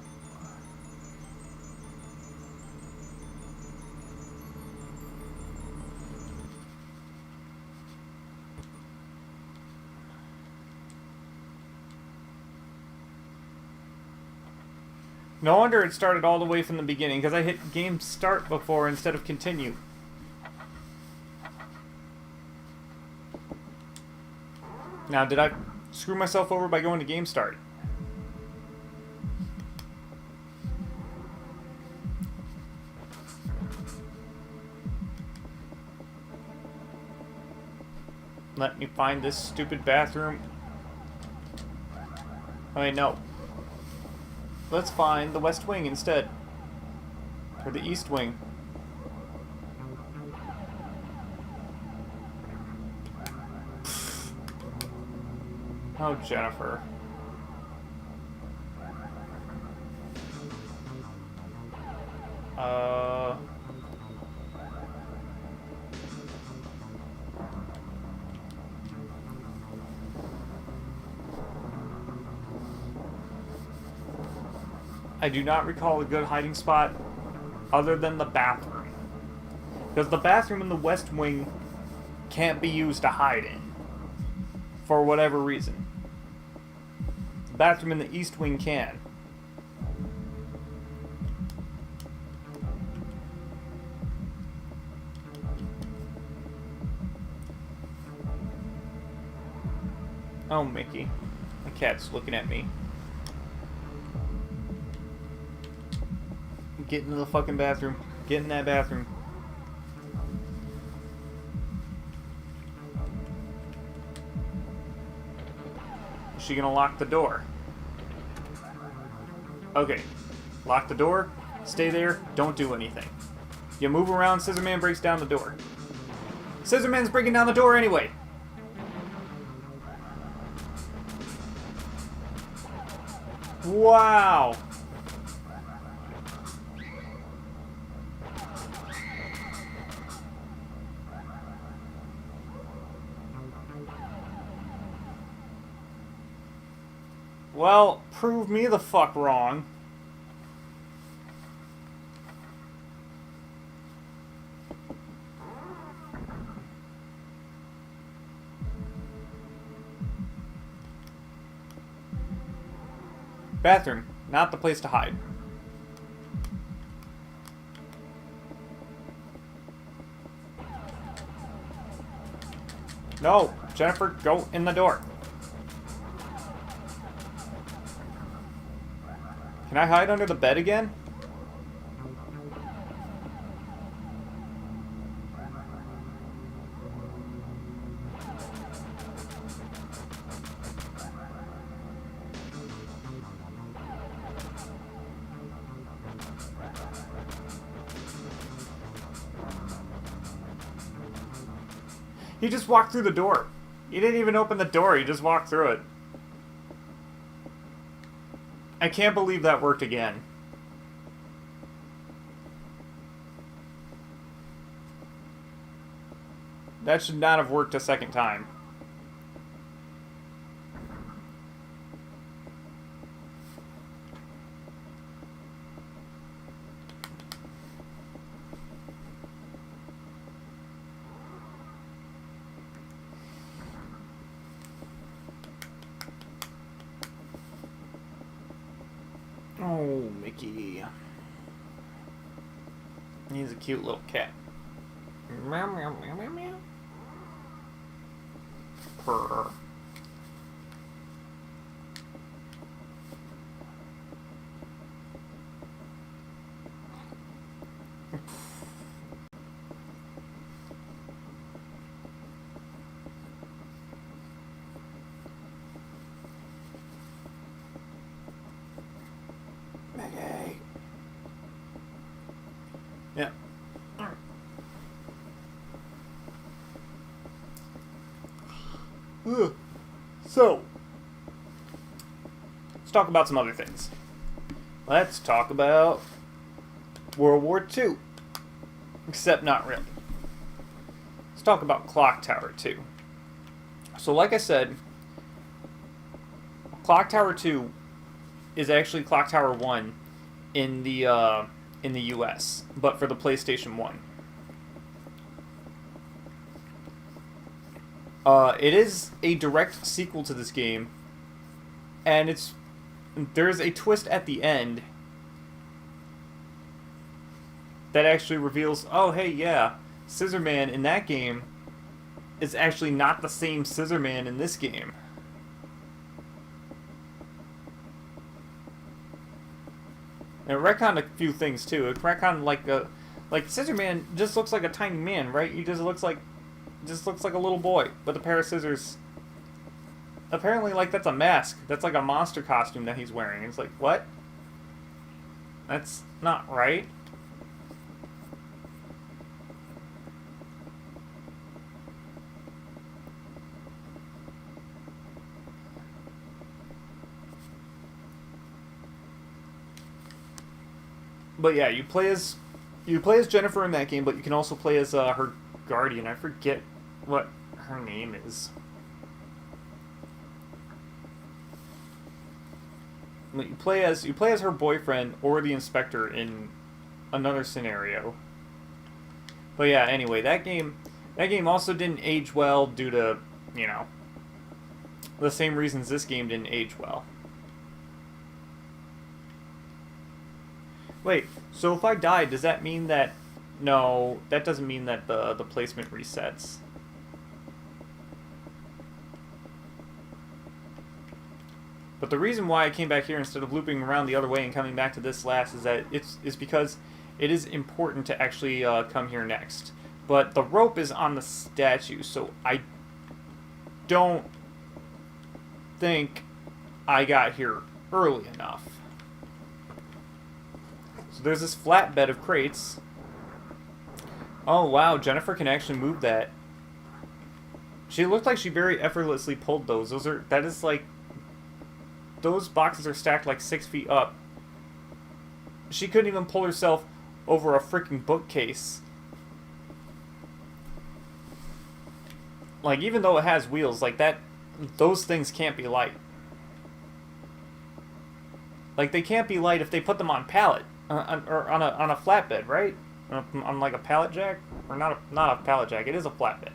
No wonder it started all the way from the beginning, because I hit game start before instead of continue. Now, did I screw myself over by going to game start? Let me find this stupid bathroom. Oh, wait, no. Let's find the West Wing instead. Or the East Wing. Oh, Jennifer. I do not recall a good hiding spot other than the bathroom. Because the bathroom in the West Wing can't be used to hide in. For whatever reason. The bathroom in the East Wing can. Oh, Mickey. My cat's looking at me. Get into the fucking bathroom. Get in that bathroom. Is she gonna lock the door? Okay. Lock the door. Stay there. Don't do anything. You move around, Scissorman breaks down the door. Scissorman's breaking down the door anyway! Wow! Well, prove me the fuck wrong. Bathroom, not the place to hide. No, Jennifer, go in the door. Can I hide under the bed again? He just walked through the door. He didn't even open the door, he just walked through it. I can't believe that worked again. That should not have worked a second time. Oh, Mickey. He's a cute little cat. Meow, meow, meow, meow, meow. Purr. Maggie. Yeah. So, let's talk about some other things. Let's talk about World War II. Except not really. Let's talk about Clock Tower 2. So like I said, Clock Tower 2 is actually Clock Tower 1 in the US, but for the PlayStation 1. It is a direct sequel to this game, and there's a twist at the end that actually reveals, oh hey, yeah, Scissor Man in that game is actually not the same Scissor Man in this game. And it retconned a few things too. It retconned like Scissor Man just looks like a tiny man, right? He just looks like a little boy with a pair of scissors. Apparently, like, that's a mask. That's like a monster costume that he's wearing. It's like, what? That's not right. But yeah, you play as Jennifer in that game, but you can also play as her guardian. I forget what her name is. But you play as her boyfriend or the inspector in another scenario. But yeah, anyway, that game also didn't age well due to, you know, the same reasons this game didn't age well. Wait, so if I die, does that mean that... No, that doesn't mean that the placement resets. But the reason why I came back here instead of looping around the other way and coming back to this last is that it's because it is important to actually come here next. But the rope is on the statue, so I don't think I got here early enough. So there's this flatbed of crates. Oh wow, Jennifer can actually move that. She looked like she very effortlessly pulled those. That is like, those boxes are stacked like 6 feet up. She couldn't even pull herself over a freaking bookcase. Like, even though it has wheels, like that, those things can't be light. Like, they can't be light if they put them on pallet, or on a flatbed, right? On like a pallet jack, or not a pallet jack. It is a flatbed.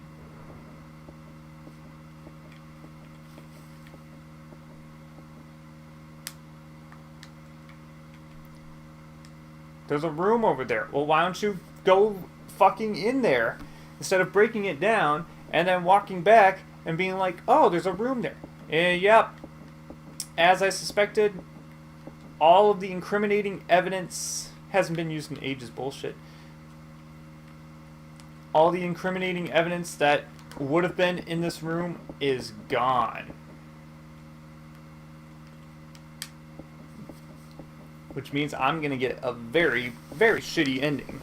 There's a room over there. Well, why don't you go fucking in there instead of breaking it down and then walking back and being like, oh, there's a room there. Yep. As I suspected, all of the incriminating evidence hasn't been used in ages. Bullshit. All the incriminating evidence that would have been in this room is gone. Which means I'm going to get a very, very shitty ending.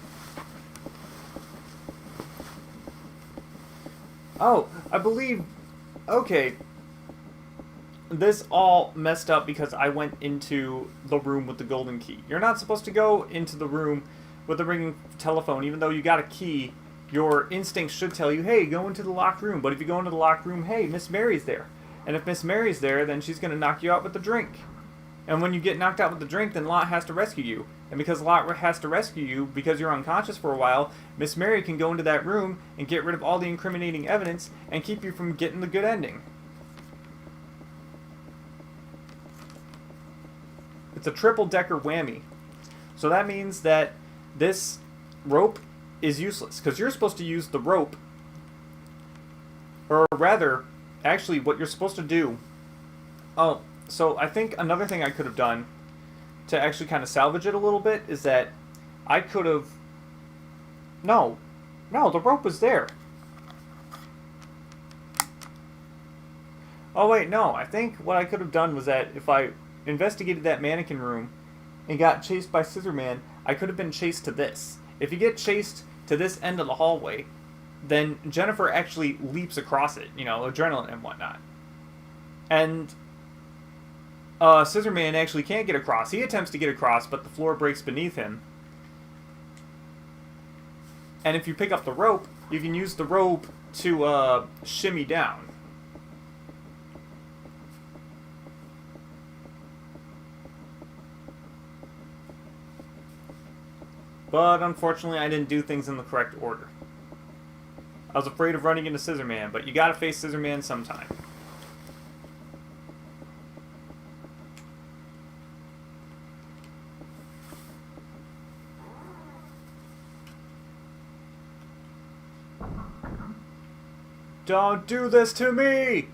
Oh, I believe... Okay. This all messed up because I went into the room with the golden key. You're not supposed to go into the room with the ringing telephone, even though you got a key. Your instincts should tell you, hey, go into the locked room. But if you go into the locked room, hey, Miss Mary's there. And if Miss Mary's there, then she's going to knock you out with the drink. And when you get knocked out with the drink, then Lot has to rescue you. And because Lot has to rescue you, because you're unconscious for a while, Miss Mary can go into that room and get rid of all the incriminating evidence and keep you from getting the good ending. It's a triple-decker whammy. So that means that this rope is useless, because you're supposed to use the rope, or rather, actually, what you're supposed to do... Oh, so I think another thing I could have done to actually kind of salvage it a little bit is that I could have No. No, the rope was there. Oh, wait, no. I think what I could have done was that if I investigated that mannequin room and got chased by Scissorman, I could have been chased to this. If you get chased to this end of the hallway, then Jennifer actually leaps across it, you know, adrenaline and whatnot. And Scissorman actually can't get across. He attempts to get across, but the floor breaks beneath him. And if you pick up the rope, you can use the rope to shimmy down. But unfortunately, I didn't do things in the correct order. I was afraid of running into Scissorman, but you gotta face Scissorman sometime. Don't do this to me!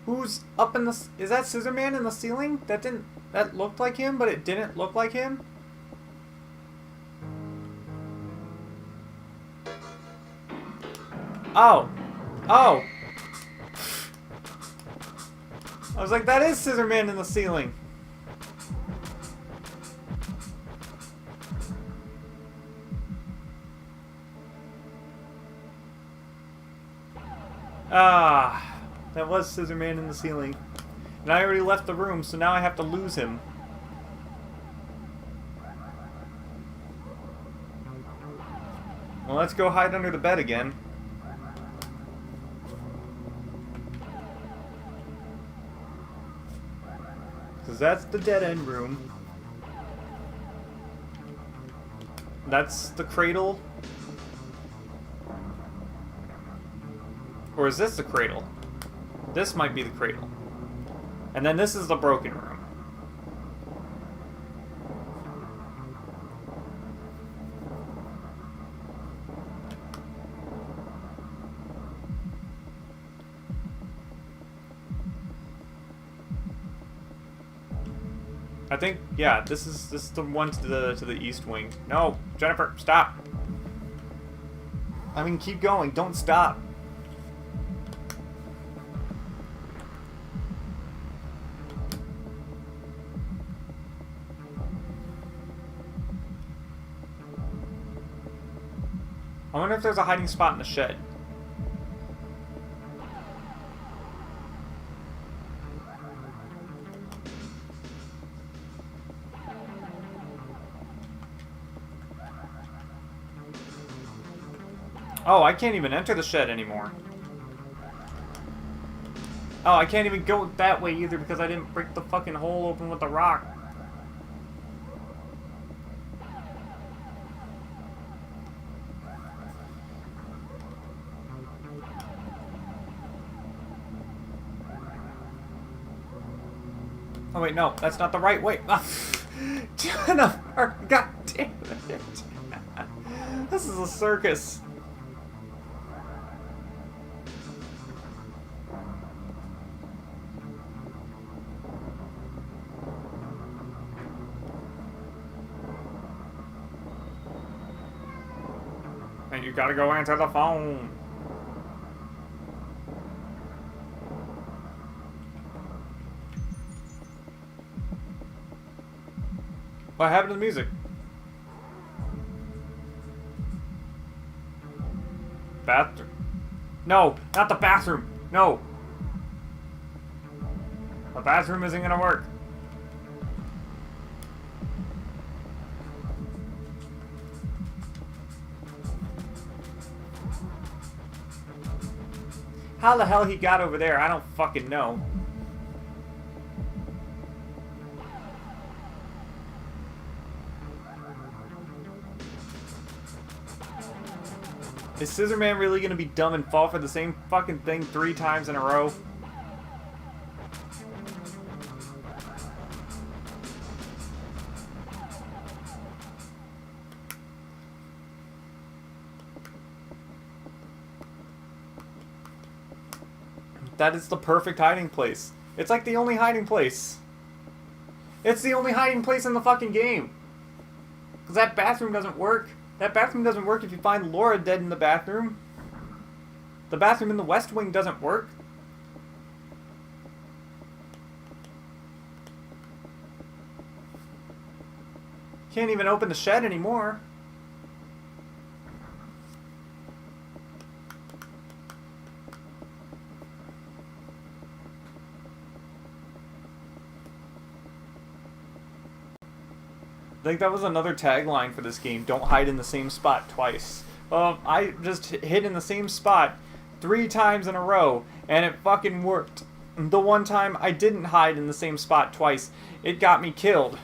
Who's up in the... Is that Scissorman in the ceiling? That looked like him, but it didn't look like him? Oh. Oh. I was like, that is Scissorman in the ceiling. Ah. That was Scissorman in the ceiling. And I already left the room, so now I have to lose him. Well, let's go hide under the bed again. Because that's the dead-end room. That's the cradle. Or is this the cradle? This might be the cradle. And then this is the broken room. I think, yeah, this is the one to the east wing. No, Jennifer, stop. I mean, keep going. Don't stop. I wonder if there's a hiding spot in the shed. Oh, I can't even enter the shed anymore. Oh, I can't even go that way either because I didn't break the fucking hole open with the rock. Oh wait, no, that's not the right way. Jennifer, god damn it. This is a circus. And you gotta go answer the phone. What happened to the music? Bathroom. No, not the bathroom. No. The bathroom isn't gonna work. How the hell he got over there, I don't fucking know. Is Scissorman really gonna be dumb and fall for the same fucking thing 3 times in a row? That is the perfect hiding place. It's like the only hiding place. It's the only hiding place in the fucking game. Because that bathroom doesn't work. That bathroom doesn't work if you find Laura dead in the bathroom. The bathroom in the West Wing doesn't work. Can't even open the shed anymore. I think that was another tagline for this game. Don't hide in the same spot twice. I just hid in the same spot 3 times in a row, and it fucking worked. The one time I didn't hide in the same spot twice, it got me killed.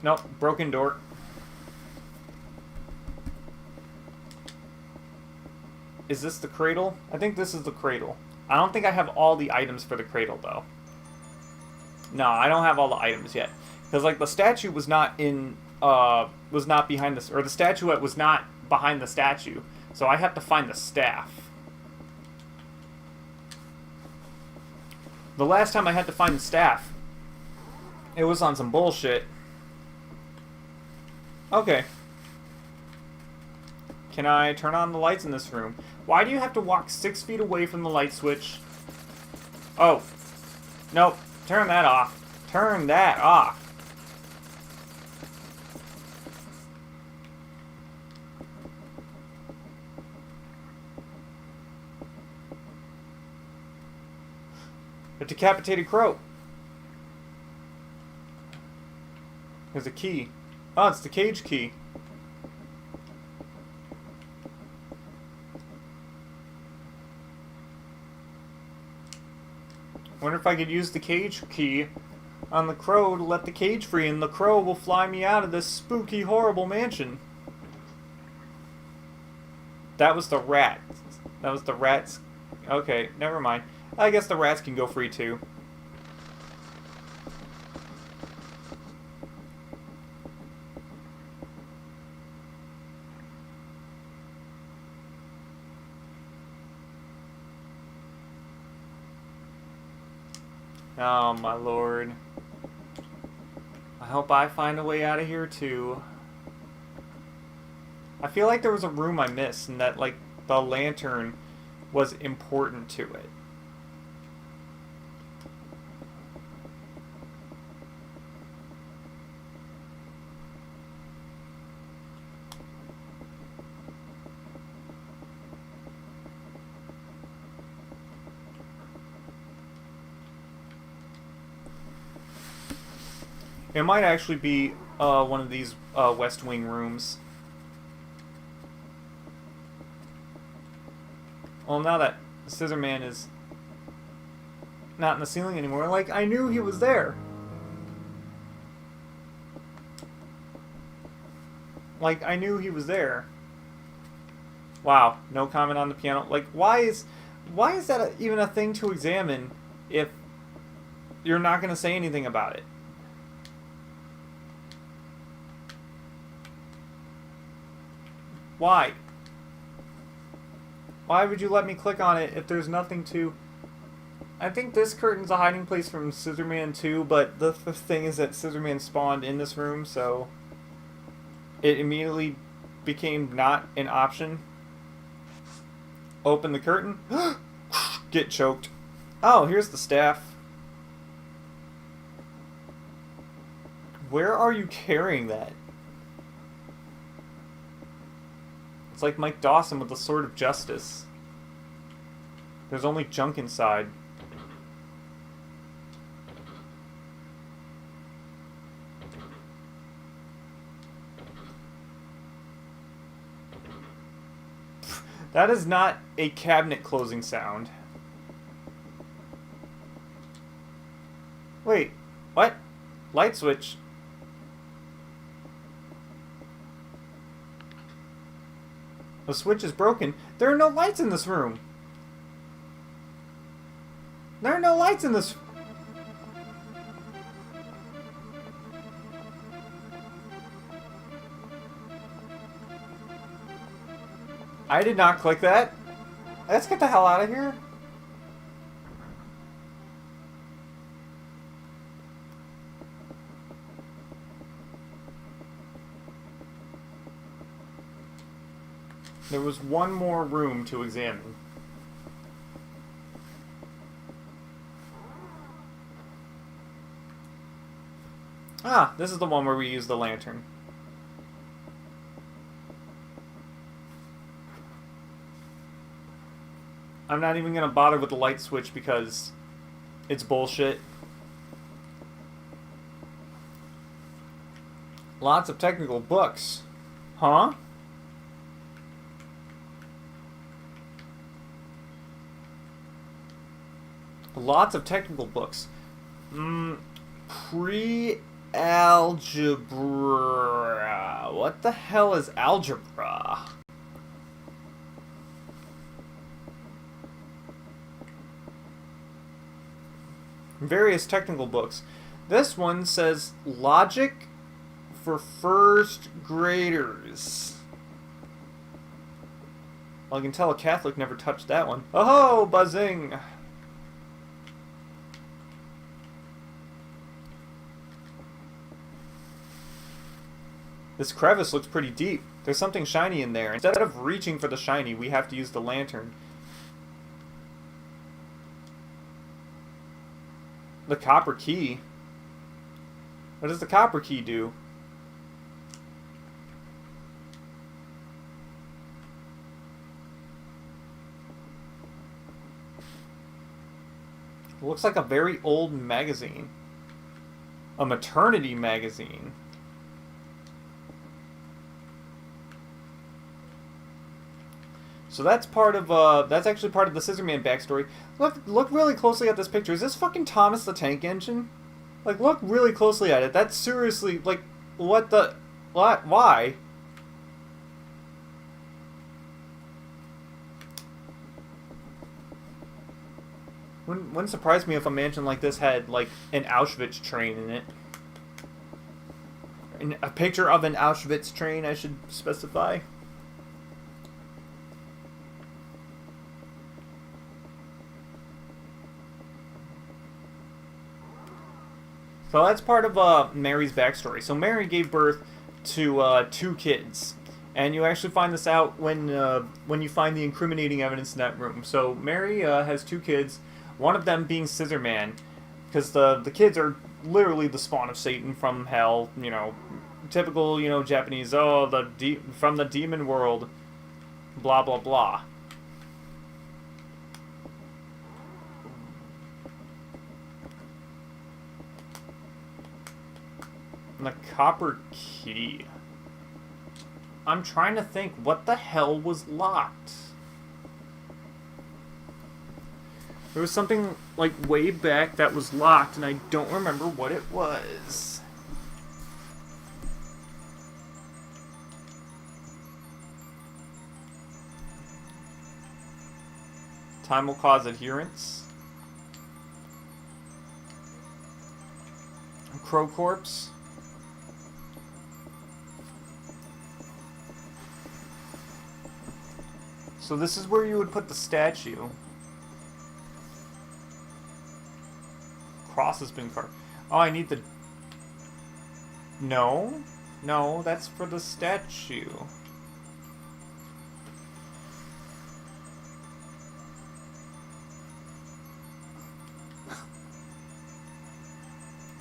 Nope, broken door. Is this the cradle? I think this is the cradle. I don't think I have all the items for the cradle, though. No, I don't have all the items yet. Because, like, the statue was not in, was not behind this, or the statuette was not behind the statue. So I have to find the staff. The last time I had to find the staff, it was on some bullshit. Okay. Can I turn on the lights in this room? Why do you have to walk 6 feet away from the light switch? Oh. Nope. Turn that off. Turn that off. A decapitated crow. There's a key. Oh, it's the cage key. Wonder if I could use the cage key on the crow to let the cage free, and the crow will fly me out of this spooky, horrible mansion. That was the rat. That was the rats. Okay, never mind. I guess the rats can go free too. Oh my lord. I hope I find a way out of here too. I feel like there was a room I missed and that, like, the lantern was important to it. It might actually be one of these West Wing rooms. Well, now that Scissor Man is not in the ceiling anymore, like, I knew he was there. Like, I knew he was there. Wow, no comment on the piano. Like, why is that even a thing to examine if you're not going to say anything about it? Why? Why would you let me click on it if there's nothing to... I think this curtain's a hiding place from Scissor Man 2, but the thing is that Scissor Man spawned in this room, so it immediately became not an option. Open the curtain. Get choked. Oh, here's the staff. Where are you carrying that? It's like Mike Dawson with the Sword of Justice. There's only junk inside. That is not a cabinet closing sound. Wait, what? Light switch. The switch is broken. There are no lights in this room. There are no lights in this. I did not click that. Let's get the hell out of here. There was one more room to examine. Ah, this is the one where we use the lantern. I'm not even gonna bother with the light switch because it's bullshit. Lots of technical books. Huh? Lots of technical books. Pre-algebra. What the hell is algebra? Various technical books. This one says logic for first graders. Well, I can tell a Catholic never touched that one. Oh, buzzing! This crevice looks pretty deep. There's something shiny in there. Instead of reaching for the shiny, we have to use the lantern. The copper key. What does the copper key do? It looks like a very old magazine. A maternity magazine. So that's part of that's actually part of the Scissorman backstory. Look really closely at this picture. Is this fucking Thomas the Tank Engine? Like, look really closely at it. That's seriously, like, what the... What? Why? Wouldn't surprise me if a mansion like this had, like, an Auschwitz train in it. A picture of an Auschwitz train, I should specify. So that's part of Mary's backstory. So Mary gave birth to 2 kids, and you actually find this out when you find the incriminating evidence in that room. So Mary has 2 kids, one of them being Scissorman, because the kids are literally the spawn of Satan from hell. You know, typical Japanese. Oh, from the demon world, blah blah blah. The copper key. I'm trying to think what the hell was locked. There was something like way back that was locked and I don't remember what it was. Time will cause adherence. Crow corpse. So this is where you would put the statue. Cross has been carved. Oh, I need the... No. No, that's for the statue.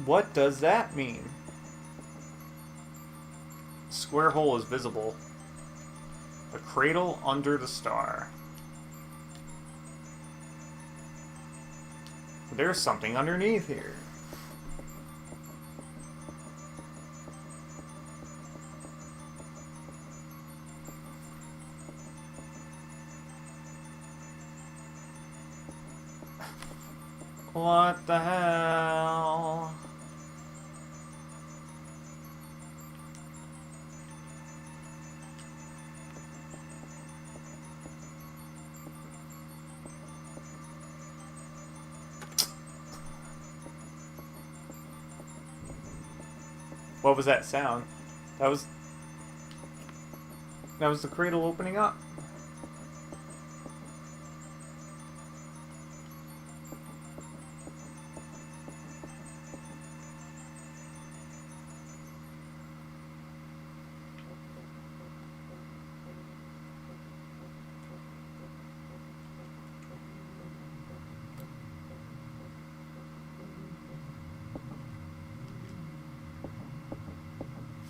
What does that mean? Square hole is visible. The cradle under the star. There's something underneath here. What the hell? What was that sound? That was the cradle opening up.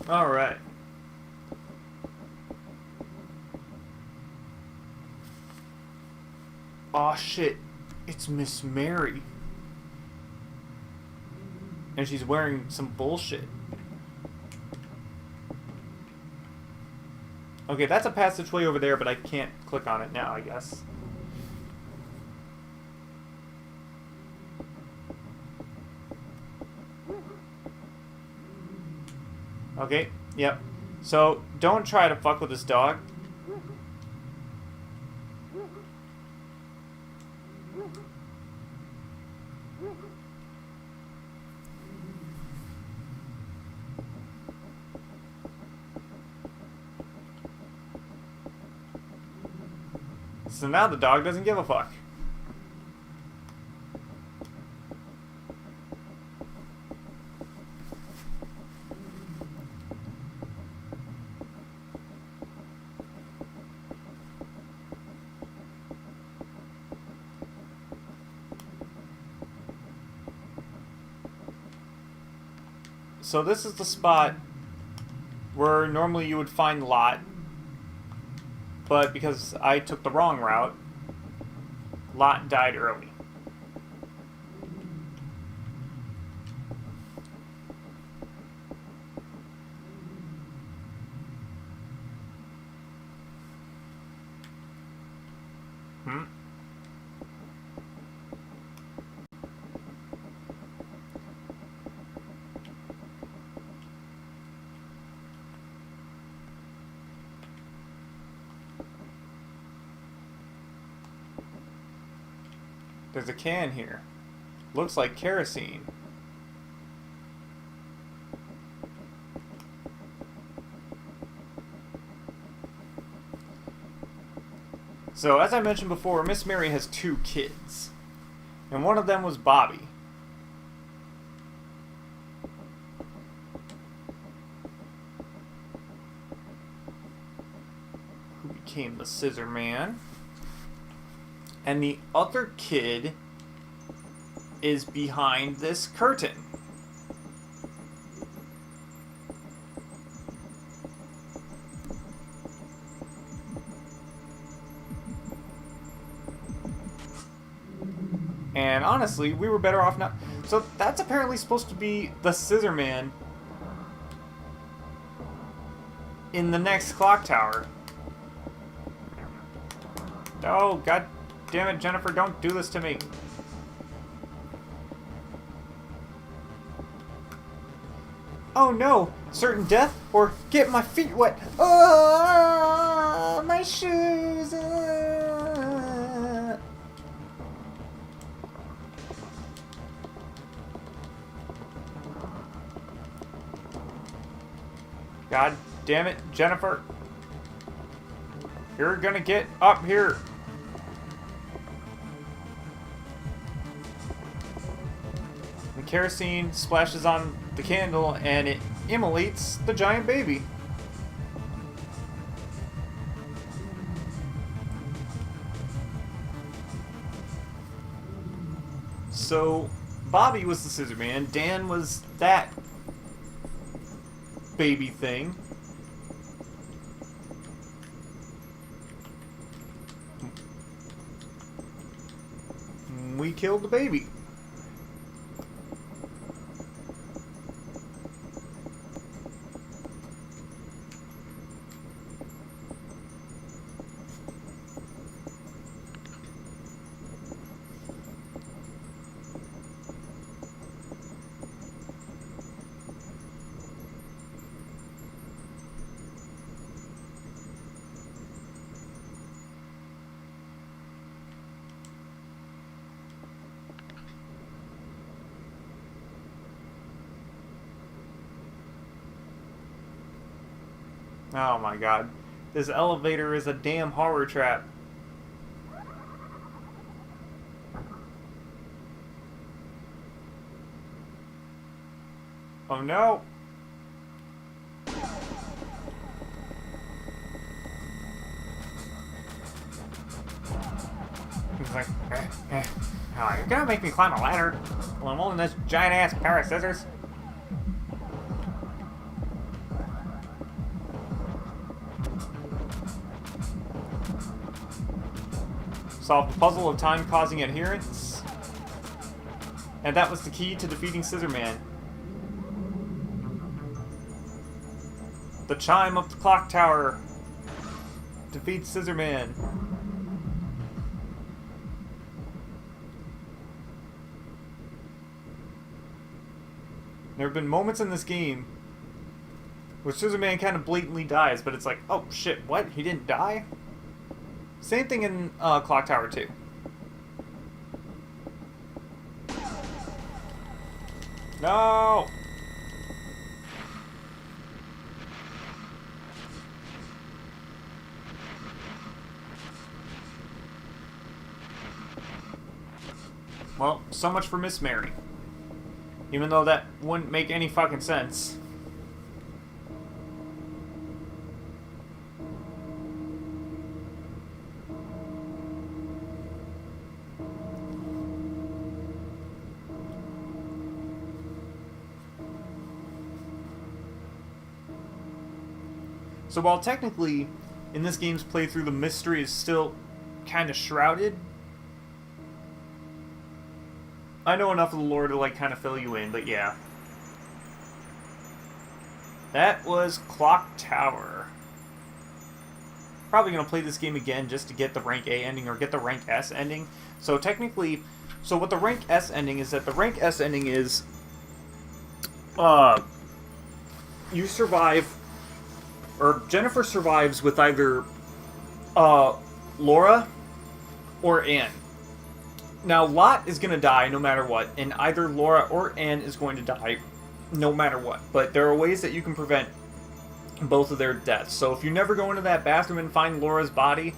All right. Aw, shit. It's Miss Mary. And she's wearing some bullshit. Okay, that's a passageway over there, but I can't click on it now, I guess. Okay, yep. So, don't try to fuck with this dog. So now the dog doesn't give a fuck. So this is the spot where normally you would find Lot, but because I took the wrong route, Lot died early. There's a can here. Looks like kerosene. So, as I mentioned before, Miss Mary has 2 kids. And one of them was Bobby. Who became the Scissor Man. And the other kid is behind this curtain. And honestly, we were better off not... So that's apparently supposed to be the Scissor Man in the next clock tower. Oh, god damn it, Jennifer, don't do this to me. Oh no, certain death or get my feet wet. Oh, my shoes. God damn it, Jennifer. You're gonna get up here. The kerosene splashes on the candle and it immolates the giant baby. So, Bobby was the Scissor Man, Dan was that baby thing. We killed the baby. Oh my god. This elevator is a damn horror trap. Oh no! He's like, oh, you're gonna make me climb a ladder? Well, I'm holding this giant ass pair of scissors. Solve the puzzle of time causing adherence. And that was the key to defeating Scissorman. The chime of the clock tower defeats Scissorman. There have been moments in this game where Scissorman kind of blatantly dies, but it's like, oh shit, what? He didn't die? Same thing in Clock Tower 2. No! Well, so much for Miss Mary. Even though that wouldn't make any fucking sense. So while technically, in this game's playthrough, the mystery is still kind of shrouded, I know enough of the lore to, like, kind of fill you in, but yeah. That was Clock Tower. Probably going to play this game again just to get the rank A ending or get the rank S ending. So technically, so what the rank S ending is that the rank S ending is, you survive, or Jennifer survives with either, Laura or Anne. Now, Lot is going to die no matter what, and either Laura or Anne is going to die no matter what. But there are ways that you can prevent both of their deaths. So if you never go into that bathroom and find Laura's body,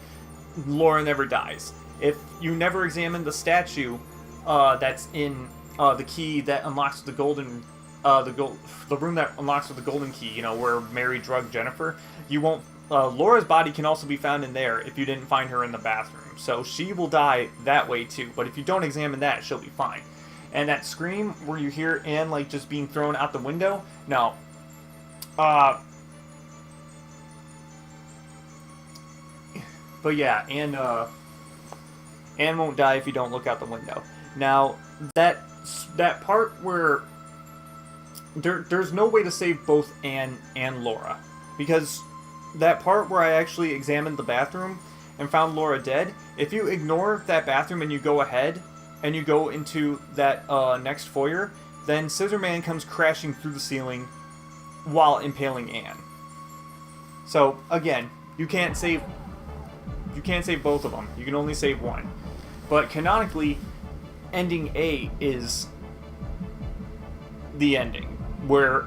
Laura never dies. If you never examine the statue that's in the key that unlocks the golden, the room that unlocks with the golden key, you know, where Mary drugged Jennifer, you won't. Laura's body can also be found in there if you didn't find her in the bathroom. So she will die that way too. But if you don't examine that, she'll be fine. And that scream where you hear Anne, like, just being thrown out the window, no. But yeah, Anne won't die if you don't look out the window. Now, that part where there's no way to save both Anne and Laura. Because that part where I actually examined the bathroom and found Laura dead, if you ignore that bathroom and you go ahead and you go into that next foyer, then Scissorman comes crashing through the ceiling while impaling Anne. So again, you can't save both of them. You can only save one. But canonically, ending A is the ending where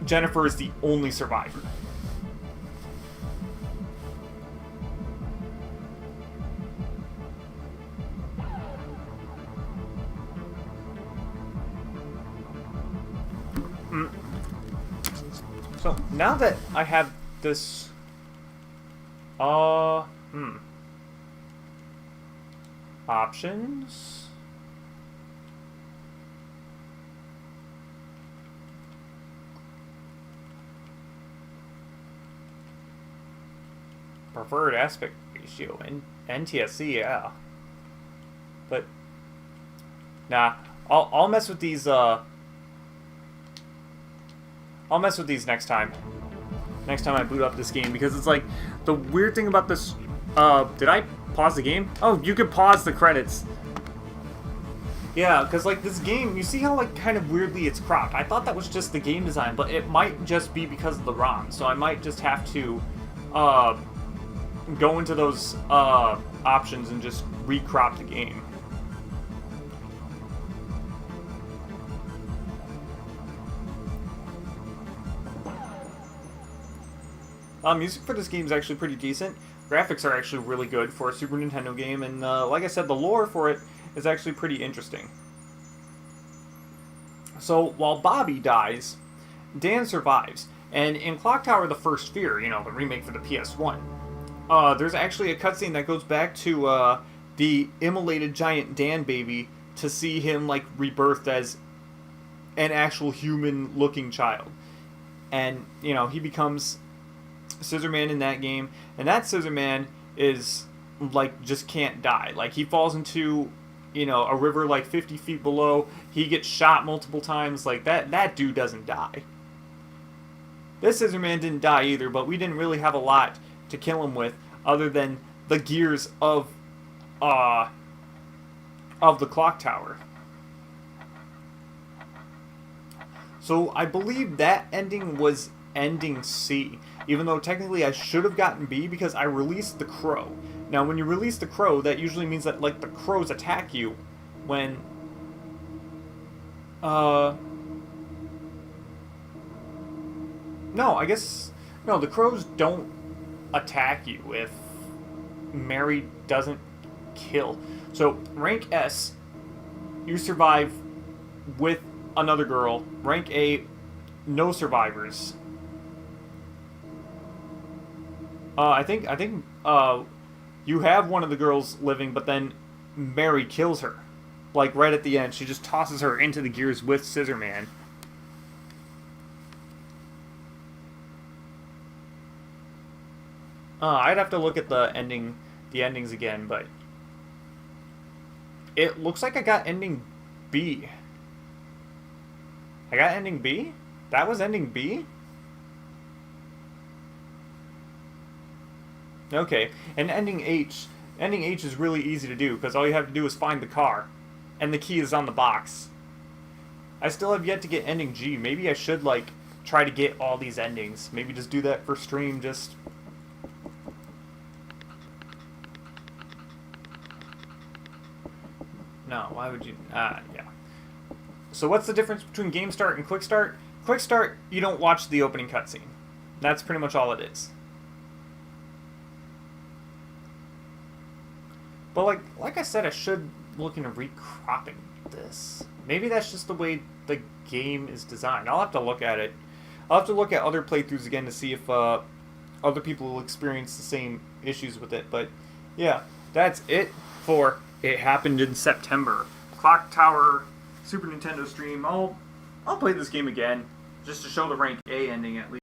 Jennifer is the only survivor. So, now that I have this, options? Preferred aspect ratio, NTSC, yeah. But, nah, I'll mess with these, I'll mess with these next time. Next time I boot up this game, because it's like, the weird thing about this, did I pause the game? Oh, you could pause the credits. Yeah, because, like, this game, you see how, like, kind of weirdly it's cropped. I thought that was just the game design, but it might just be because of the ROM, so I might just have to, go into those, options and just recrop the game. Music for this game is actually pretty decent. Graphics are actually really good for a Super Nintendo game, and like I said, the lore for it is actually pretty interesting. So while Bobby dies, Dan survives, and in Clock Tower: The First Sphere, the remake for the PS1, there's actually a cutscene that goes back to the immolated giant Dan baby to see him like rebirthed as an actual human-looking child, and he becomes Scissor Man in that game, and that Scissor Man is like just can't die. Like he falls into a river like 50 feet below. He gets shot multiple times. Like that dude doesn't die. This Scissor Man didn't die either, but we didn't really have a lot to kill him with other than the gears of the clock tower. So I believe that ending was ending C, even though technically I should have gotten B because I released the crow. Now when you release the crow, that usually means that like the crows attack you when no, I guess no, the crows don't attack you if Mary doesn't kill. So rank S, you survive with another girl. Rank A, no survivors. I think you have one of the girls living, but then Mary kills her. Like right at the end, she just tosses her into the gears with Scissor Man. I'd have to look at the endings again, but it looks like I got ending B. I got ending B? That was ending B? Okay, and ending H is really easy to do, because all you have to do is find the car, and the key is on the box. I still have yet to get ending G. Maybe I should, like, try to get all these endings. Maybe just do that for stream, just... No, why would you... yeah. So what's the difference between Game Start and Quick Start? Quick Start, you don't watch the opening cutscene. That's pretty much all it is. But like I said, I should look into recropping this. Maybe that's just the way the game is designed. I'll have to look at it. I'll have to look at other playthroughs again to see if other people will experience the same issues with it. But yeah, that's it for It Happened in September. Clock Tower Super Nintendo stream. I'll play this game again just to show the rank A ending at least.